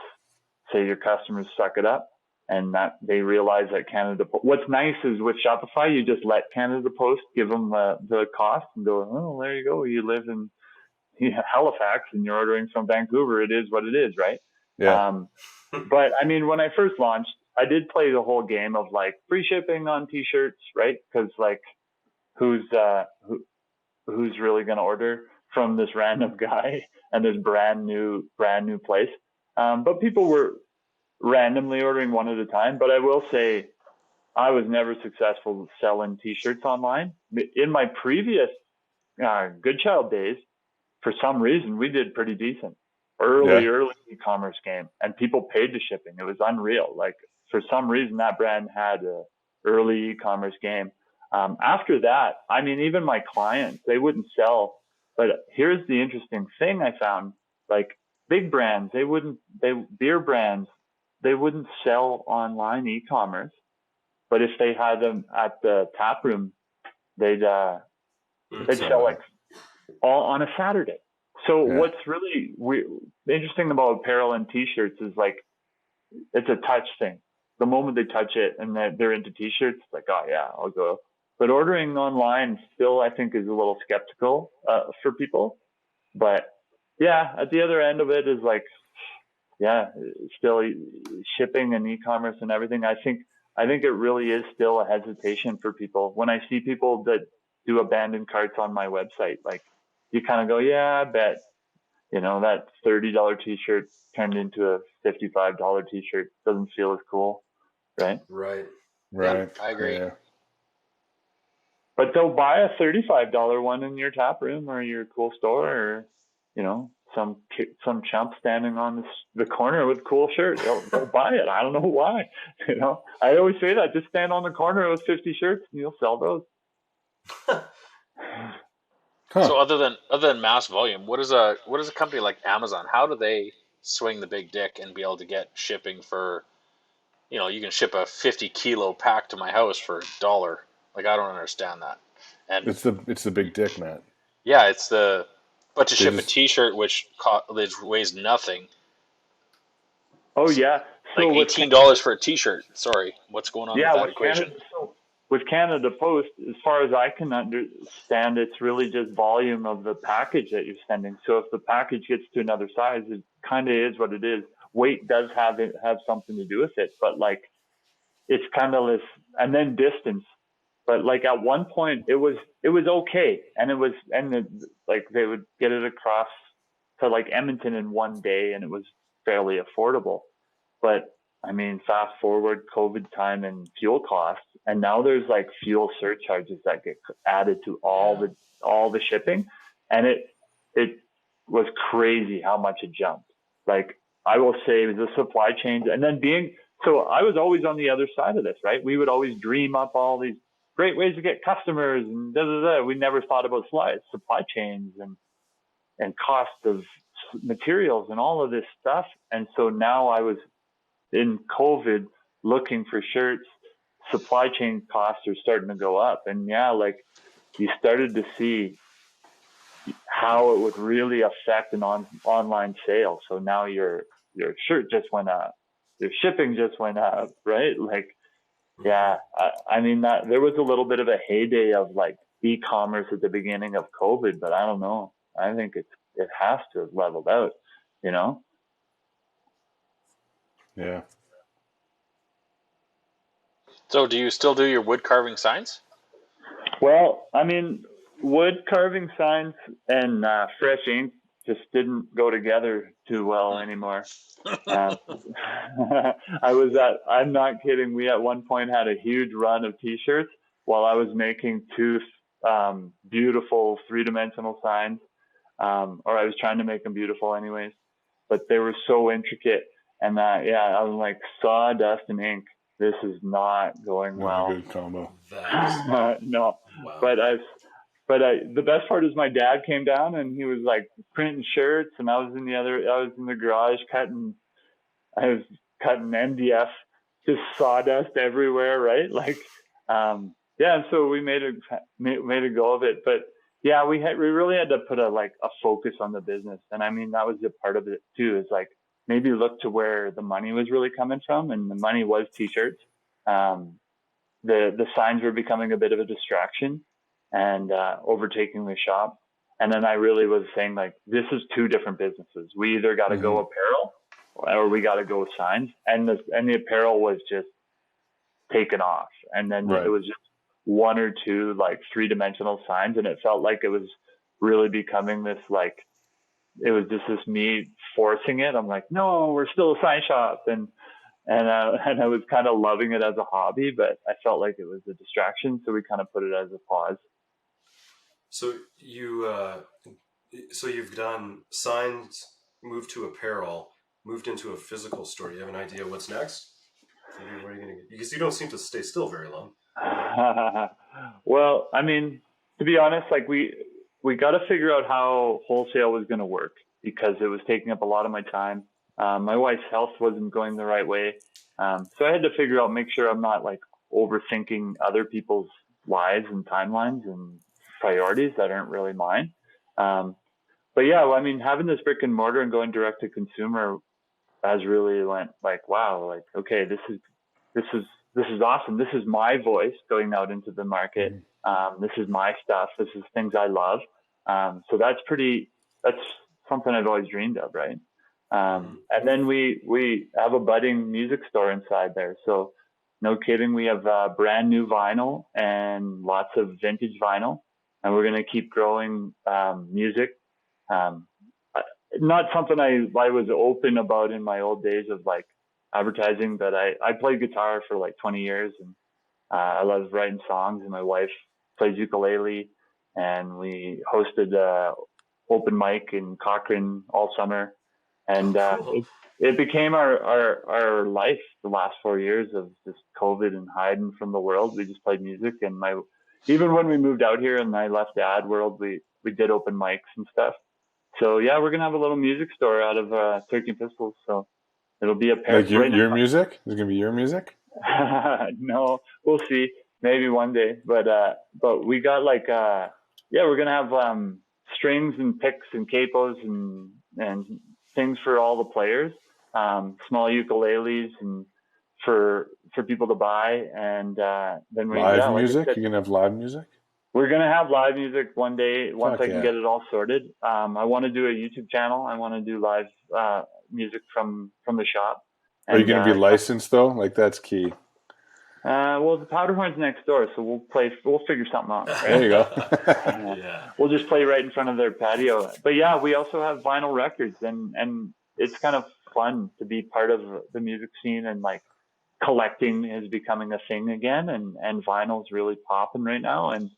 say your customers suck it up, and that they realize that Canada. What's nice is with Shopify, you just let Canada Post give them the cost and go, oh, there you go. You live in Halifax and you're ordering from Vancouver. It is what it is, right? Yeah. But I mean, when I first launched, I did play the whole game of like free shipping on t-shirts, right? Because like who's who's really going to order from this random guy and this brand new place? But people were randomly ordering one at a time. But I will say I was never successful selling t-shirts online. In my previous Good Child days, for some reason, we did pretty decent. Early e-commerce game, and people paid the shipping. It was unreal. Like for some reason, that brand had a early e-commerce game. After that, I mean, even my clients, they wouldn't sell. But here's the interesting thing I found: like big brands, beer brands, they wouldn't sell online e-commerce. But if they had them at the tap room, they'd sell like all on a Saturday. So what's really interesting about apparel and t-shirts is like it's a touch thing. The moment they touch it and they're into t-shirts, it's like, oh yeah, I'll go. But ordering online still, I think, is a little skeptical for people. But yeah, at the other end of it is like, yeah, still shipping and e-commerce and everything. I think it really is still a hesitation for people. When I see people that do abandoned carts on my website, like you kind of go, yeah, I bet, that $30 t-shirt turned into a $55 t-shirt doesn't feel as cool, right? Right. Yeah, I agree. Yeah. But they'll buy a $35 one in your tap room or your cool store, or some chump standing on the corner with a cool shirt. They'll buy it. I don't know why. I always say that. Just stand on the corner with 50 shirts and you'll sell those. So other than mass volume, what is a company like Amazon? How do they swing the big dick and be able to get shipping for, you can ship a 50-kilo pack to my house for $1. Like I don't understand that. And It's the big dick, Matt. yeah, but to ship a T-shirt which weighs nothing. Oh yeah, so like $18 for a T-shirt. Sorry, what's going on with that equation? With Canada Post, as far as I can understand, it's really just volume of the package that you're sending. So if the package gets to another size, it kind of is what it is. Weight does have something to do with it, but like it's kind of this, and then distance. But like at one point, it was okay, like they would get it across to like Edmonton in one day, and it was fairly affordable. But I mean, fast forward COVID time and fuel costs, and now there's like fuel surcharges that get added to all the shipping, and it was crazy how much it jumped. Like I will say the supply chain, and then so I was always on the other side of this, right? We would always dream up all these great ways to get customers and da da da. We never thought about supply chains and cost of materials and all of this stuff. And so now I was in COVID looking for shirts, supply chain costs are starting to go up. And yeah, like you started to see how it would really affect an online sale. So now your shirt just went up, your shipping just went up, right? Like, yeah, I mean that there was a little bit of a heyday of like e-commerce at the beginning of COVID, but I don't know. I think it has to have leveled out, Yeah. So do you still do your wood carving signs? Well, I mean, wood carving signs and fresh ink just didn't go together too well anymore. I'm not kidding. We at one point had a huge run of t-shirts while I was making two beautiful three-dimensional signs, or I was trying to make them beautiful anyways, but they were so intricate. And I was like, sawdust and ink. This is not going well. Not a good combo. No, wow. But the best part is my dad came down and he was like printing shirts, and I was in the garage cutting MDF, just sawdust everywhere, right? Like, and so we made a go of it. But yeah, we really had to put a focus on the business, and I mean that was a part of it too. Is like maybe look to where the money was really coming from, and the money was t-shirts. The signs were becoming a bit of a distraction and overtaking the shop. And then I really was saying like, this is two different businesses. We either got to go apparel or we got to go with signs. And the apparel was just taken off. And then Right. it was just one or two like 3-dimensional signs. And it felt like it was really becoming this, like, it was just this me forcing it. I'm like, no, we're still a sign shop. And I was kind of loving it as a hobby, but I felt like it was a distraction. So we kind of put it as a pause. So you've done signs, moved to apparel, moved into a physical store. You have an idea what's next? Where are you gonna get? Because you don't seem to stay still very long. Well, I mean, to be honest, like we got to figure out how wholesale was going to work, because it was taking up a lot of my time. My wife's health wasn't going the right way. So I had to figure out, make sure I'm not like overthinking other people's lives and timelines and priorities that aren't really mine. But yeah, well, I mean, having this brick and mortar and going direct to consumer has really went like, wow, like, okay, this is awesome. This is my voice going out into the market. This is my stuff. This is things I love. So that's something I've always dreamed of. Right. And then we have a budding music store inside there. So no kidding. We have brand new vinyl and lots of vintage vinyl, and we're going to keep growing music. Not something I was open about in my old days of like advertising, but I played guitar for like 20 years, and I love writing songs, and my wife plays ukulele, and we hosted open mic in Cochrane all summer, and Cool. it became our life the last 4 years of just COVID and hiding from the world. We just played music, and even when we moved out here and I left the ad world, we did open mics and stuff. So yeah, we're gonna have a little music store out of 13 Pistols. So it'll be a pair. Like your music? Is it gonna be your music? No, we'll see. Maybe one day. But we got like we're gonna have strings and picks and capos and things for all the players. Small ukuleles and for people to buy, and then Live like music? You're gonna have live music? we're going to have live music one day once Fuck I can yeah. get it all sorted. I want to do a YouTube channel. I want to do live music from the shop. Are you going to be licensed though? Like that's key. Well, the Powderhorn's next door, so we'll figure something out. Right? There you go. Yeah. We'll just play right in front of their patio. But yeah, we also have vinyl records, and it's kind of fun to be part of the music scene, and like collecting is becoming a thing again, and vinyl's really popping right now, and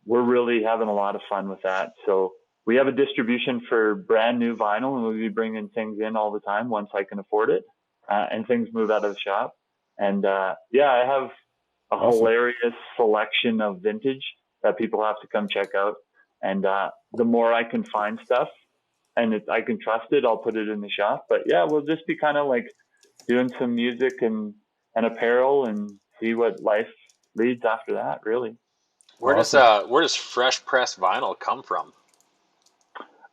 we're really having a lot of fun with that. So we have a distribution for brand new vinyl, and we'll be bringing things in all the time once I can afford it, and things move out of the shop. And I have a Awesome. hilarious selection of vintage that people have to come check out. And the more I can find stuff and I can trust it, I'll put it in the shop. But yeah, we'll just be kind of like doing some music and apparel and see what life leads after that, really. Where does fresh pressed vinyl come from?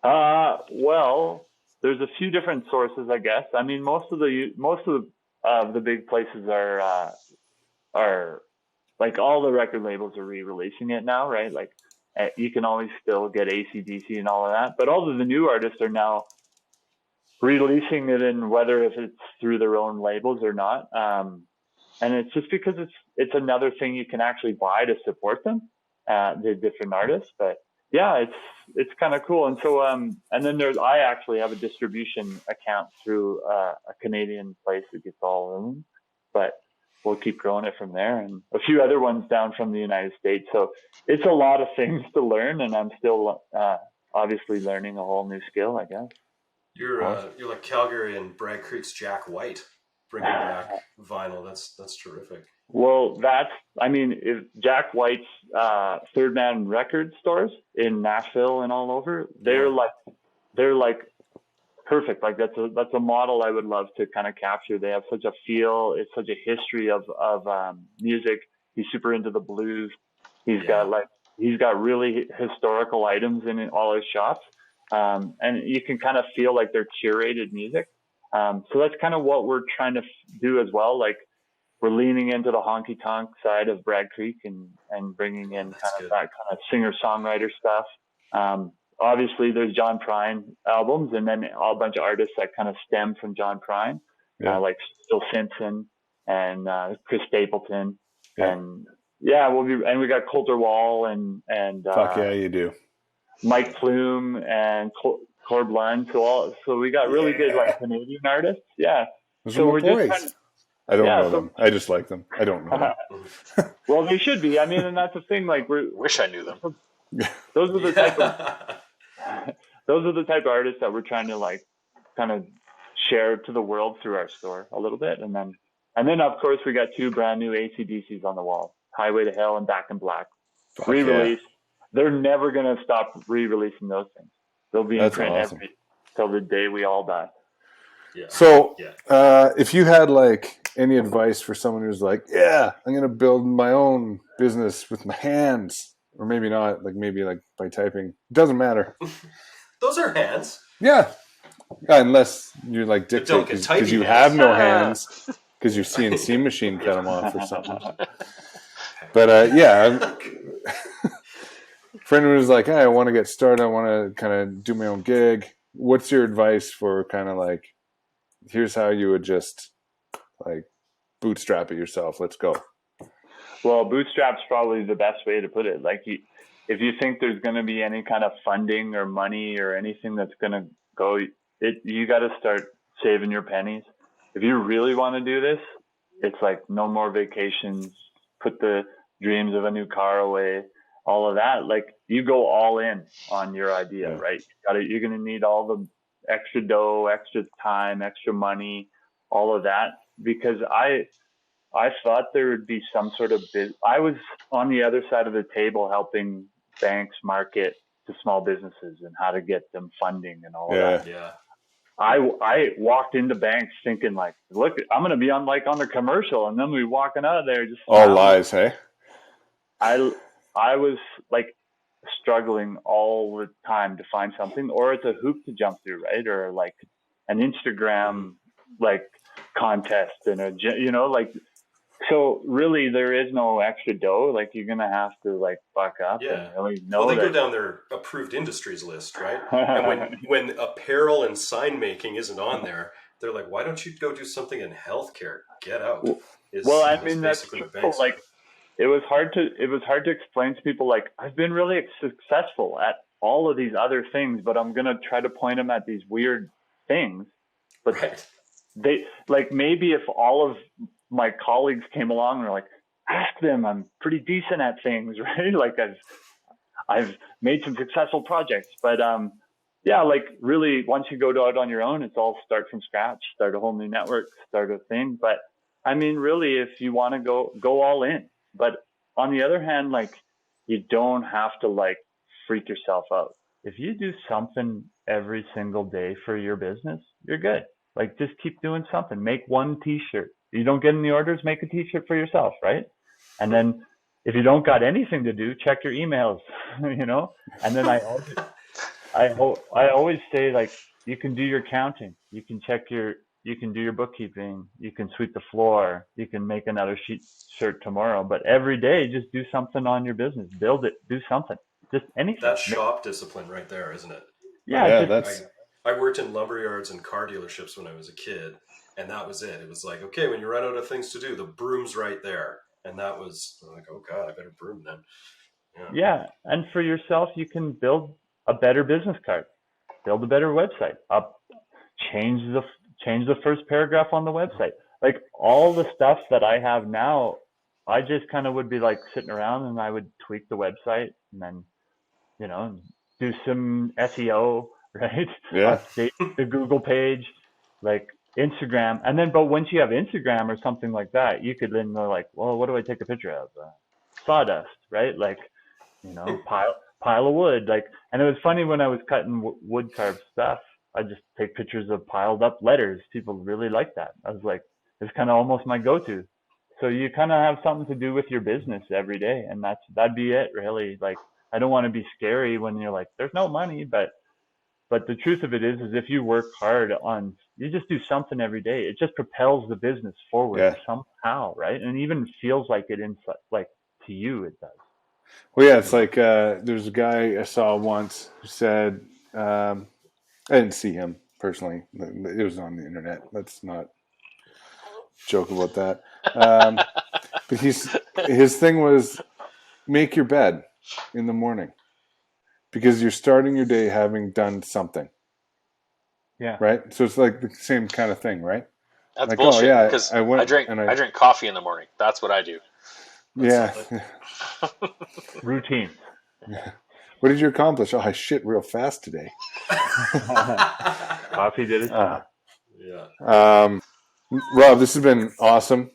Well, there's a few different sources, I guess. I mean, most of the big places are like, all the record labels are re-releasing it now, right? Like you can always still get AC/DC and all of that, but all of the new artists are now releasing it in, whether if it's through their own labels or not. And it's just because it's another thing you can actually buy to support them, the different artists. But yeah, it's kind of cool. And so and then I actually have a distribution account through a Canadian place that gets all of them, but we'll keep growing it from there, and a few other ones down from the United States. So it's a lot of things to learn, and I'm still obviously learning a whole new skill, I guess. You're like Calgary and Bragg Creek's Jack White, bringing back vinyl. That's terrific. Well, if Jack White's Third Man record stores in Nashville and all over, they're like perfect. Like that's a model I would love to kind of capture. They have such a feel. It's such a history of music. He's super into the blues. He's got really historical items in all his shops. And you can kind of feel like they're curated music. So that's kind of what we're trying to do as well. Like we're leaning into the honky tonk side of Bragg Creek and bringing in that kind of singer songwriter stuff. obviously there's John Prine albums, and then a bunch of artists that kind of stem from John Prine, like Phil Simpson and Chris Stapleton, and we got Coulter Wall and fuck yeah, you do. Mike Plume and Corb Lund. So we got really good like Canadian artists. Yeah. Those so are we're boys. just I don't know them. I just like them. I don't know them. Well, they should be. I mean, and that's the thing. Like, wish I knew them. Those are the type of artists that we're trying to like kind of share to the world through our store a little bit, and then of course we got 2 brand new AC/DCs on the wall: Highway to Hell and Back in Black. Re-release. Yeah. They're never gonna stop re-releasing those things. They'll be in print till the day we all die. Yeah. So, if you had like any advice for someone who's like, I'm going to build my own business with my hands, or maybe not, like maybe like by typing, it doesn't matter. Those are hands. Yeah. Unless you like dictate because you have no hands because your CNC machine cut them off or something. But for anyone who's like, hey, I want to get started, I want to kind of do my own gig. What's your advice for kind of like, here's how you would just like bootstrap it yourself. Let's go. Well, bootstrap's probably the best way to put it. Like, if you think there's going to be any kind of funding or money or anything that's going to go, you got to start saving your pennies. If you really want to do this, it's like no more vacations, put the dreams of a new car away, all of that. Like, you go all in on your idea, right? You're going to need all the extra dough, extra time, extra money, all of that, because I thought there would be some sort of I was on the other side of the table helping banks market to small businesses and how to get them funding and all of that. Yeah. I walked into banks thinking like, look, I'm going to be on the commercial, and then we walking out of there just all lies, hey? I was like struggling all the time to find something, or it's a hoop to jump through, right? Or like an Instagram like contest and so really there is no extra dough. Like, you're gonna have to like buck up and really know. Well, they go down their approved industries list, right? And when apparel and sign making isn't on there, they're like, why don't you go do something in healthcare? Get out. I mean, that's like, it was hard to explain to people, like, I've been really successful at all of these other things, but I'm going to try to point them at these weird things. But they, like, maybe if all of my colleagues came along and were like, ask them, I'm pretty decent at things, right? Like, I've made some successful projects, but like, really, once you go out on your own, it's all start from scratch, start a whole new network, start a thing. But I mean, really, if you want to go all in. But on the other hand, like, you don't have to like freak yourself out. If you do something every single day for your business, you're good. Like, just keep doing something. Make one t-shirt. You don't get any orders, make a t-shirt for yourself, right? And then if you don't got anything to do, check your emails, And then I always say, like, you can do your counting. You can you can do your bookkeeping, you can sweep the floor, you can make another shirt tomorrow, but every day just do something on your business, build it, do something, just anything. That's shop discipline right there, isn't it? I worked in lumber yards and car dealerships when I was a kid, and that was it. It was like, okay, when you run out of things to do, the broom's right there. And that was like, oh God, I better broom then. Yeah. And for yourself, you can build a better business card, build a better website, change the first paragraph on the website. Like, all the stuff that I have now, I just kind of would be like sitting around and I would tweak the website and then, do some SEO, right? Yeah. Update the Google page, like Instagram. And then, but once you have Instagram or something like that, you could then go like, well, what do I take a picture of? Sawdust, right? Like, pile of wood. Like, and it was funny when I was cutting wood carved stuff, I just take pictures of piled up letters. People really like that. I was like, it's kind of almost my go-to. So you kind of have something to do with your business every day, and that'd be it, really. Like, I don't want to be scary when you're like, there's no money, but the truth of it is if you work hard you just do something every day, it just propels the business forward somehow, right? And even feels like it inside, like, to you, it does. Well, yeah, it's like there's a guy I saw once who said, I didn't see him personally. It was on the internet. Let's not joke about that. But his thing was make your bed in the morning because you're starting your day having done something. Yeah. Right. So it's like the same kind of thing, right? That's like, bullshit. oh yeah, Because I went. I drink coffee in the morning. That's what I do. Yeah. Routine. What did you accomplish? Oh, I shit real fast today. Coffee did its job. Yeah. Rob, this has been awesome.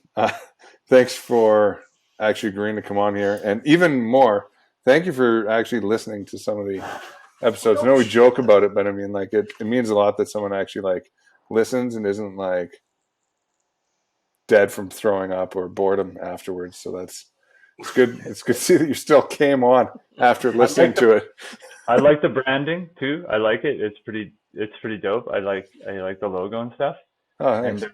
Thanks for actually agreeing to come on here, and even more, thank you for actually listening to some of the episodes. I know we joke about it, but I mean, like, it means a lot that someone actually like listens and isn't like dead from throwing up or boredom afterwards. So it's good. It's good to see that you still came on after listening to it. I like the branding too. I like it. It's pretty dope. I like the logo and stuff. Oh, thanks.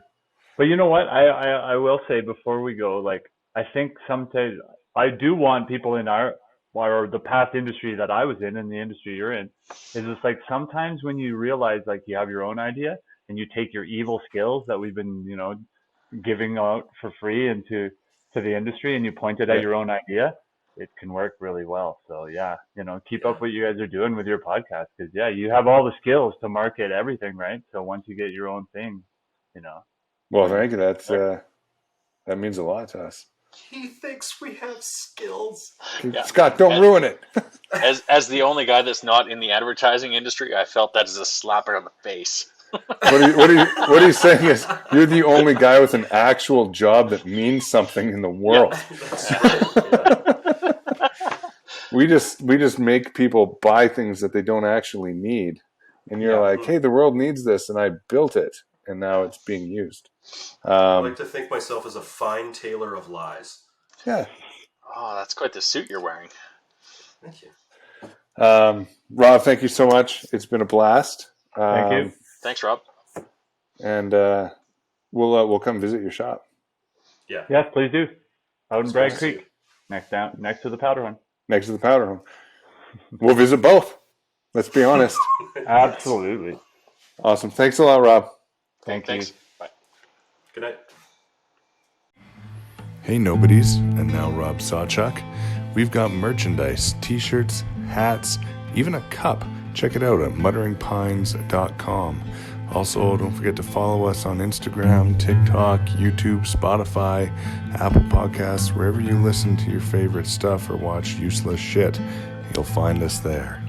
But you know what? I will say before we go, like, I think sometimes I do want people in our or the past industry that I was in and the industry you're in, is just like sometimes when you realize like you have your own idea and you take your evil skills that we've been, giving out for free into the industry and you point it at your own idea, it can work really well. So yeah, keep up what you guys are doing with your podcast because you have all the skills to market everything, right? So once you get your own thing, Well, thank you. That means a lot to us. He thinks we have skills. Yeah. Scott, don't ruin it. As the only guy that's not in the advertising industry, I felt that as a slapper on the face. What are you saying is you're the only guy with an actual job that means something in the world. We just make people buy things that they don't actually need. And you're like, hey, the world needs this, and I built it, and now it's being used. I like to think myself as a fine tailor of lies. Yeah. Oh, that's quite the suit you're wearing. Thank you. Rob, thank you so much. It's been a blast. Thank you. Thanks, Rob. And we'll come visit your shop. Yeah. Yes, please do. Out in Bragg Creek, next to the powder room. Next to the powder room. We'll visit both. Let's be honest. Absolutely. Awesome. Thanks a lot, Rob. Thanks. Bye. Good night. Hey, nobodies, and now Rob Sawchuk. We've got merchandise, t-shirts, hats, even a cup. Check it out at mutteringpines.com. Also, don't forget to follow us on Instagram, TikTok, YouTube, Spotify, Apple Podcasts, wherever you listen to your favorite stuff or watch useless shit. You'll find us there.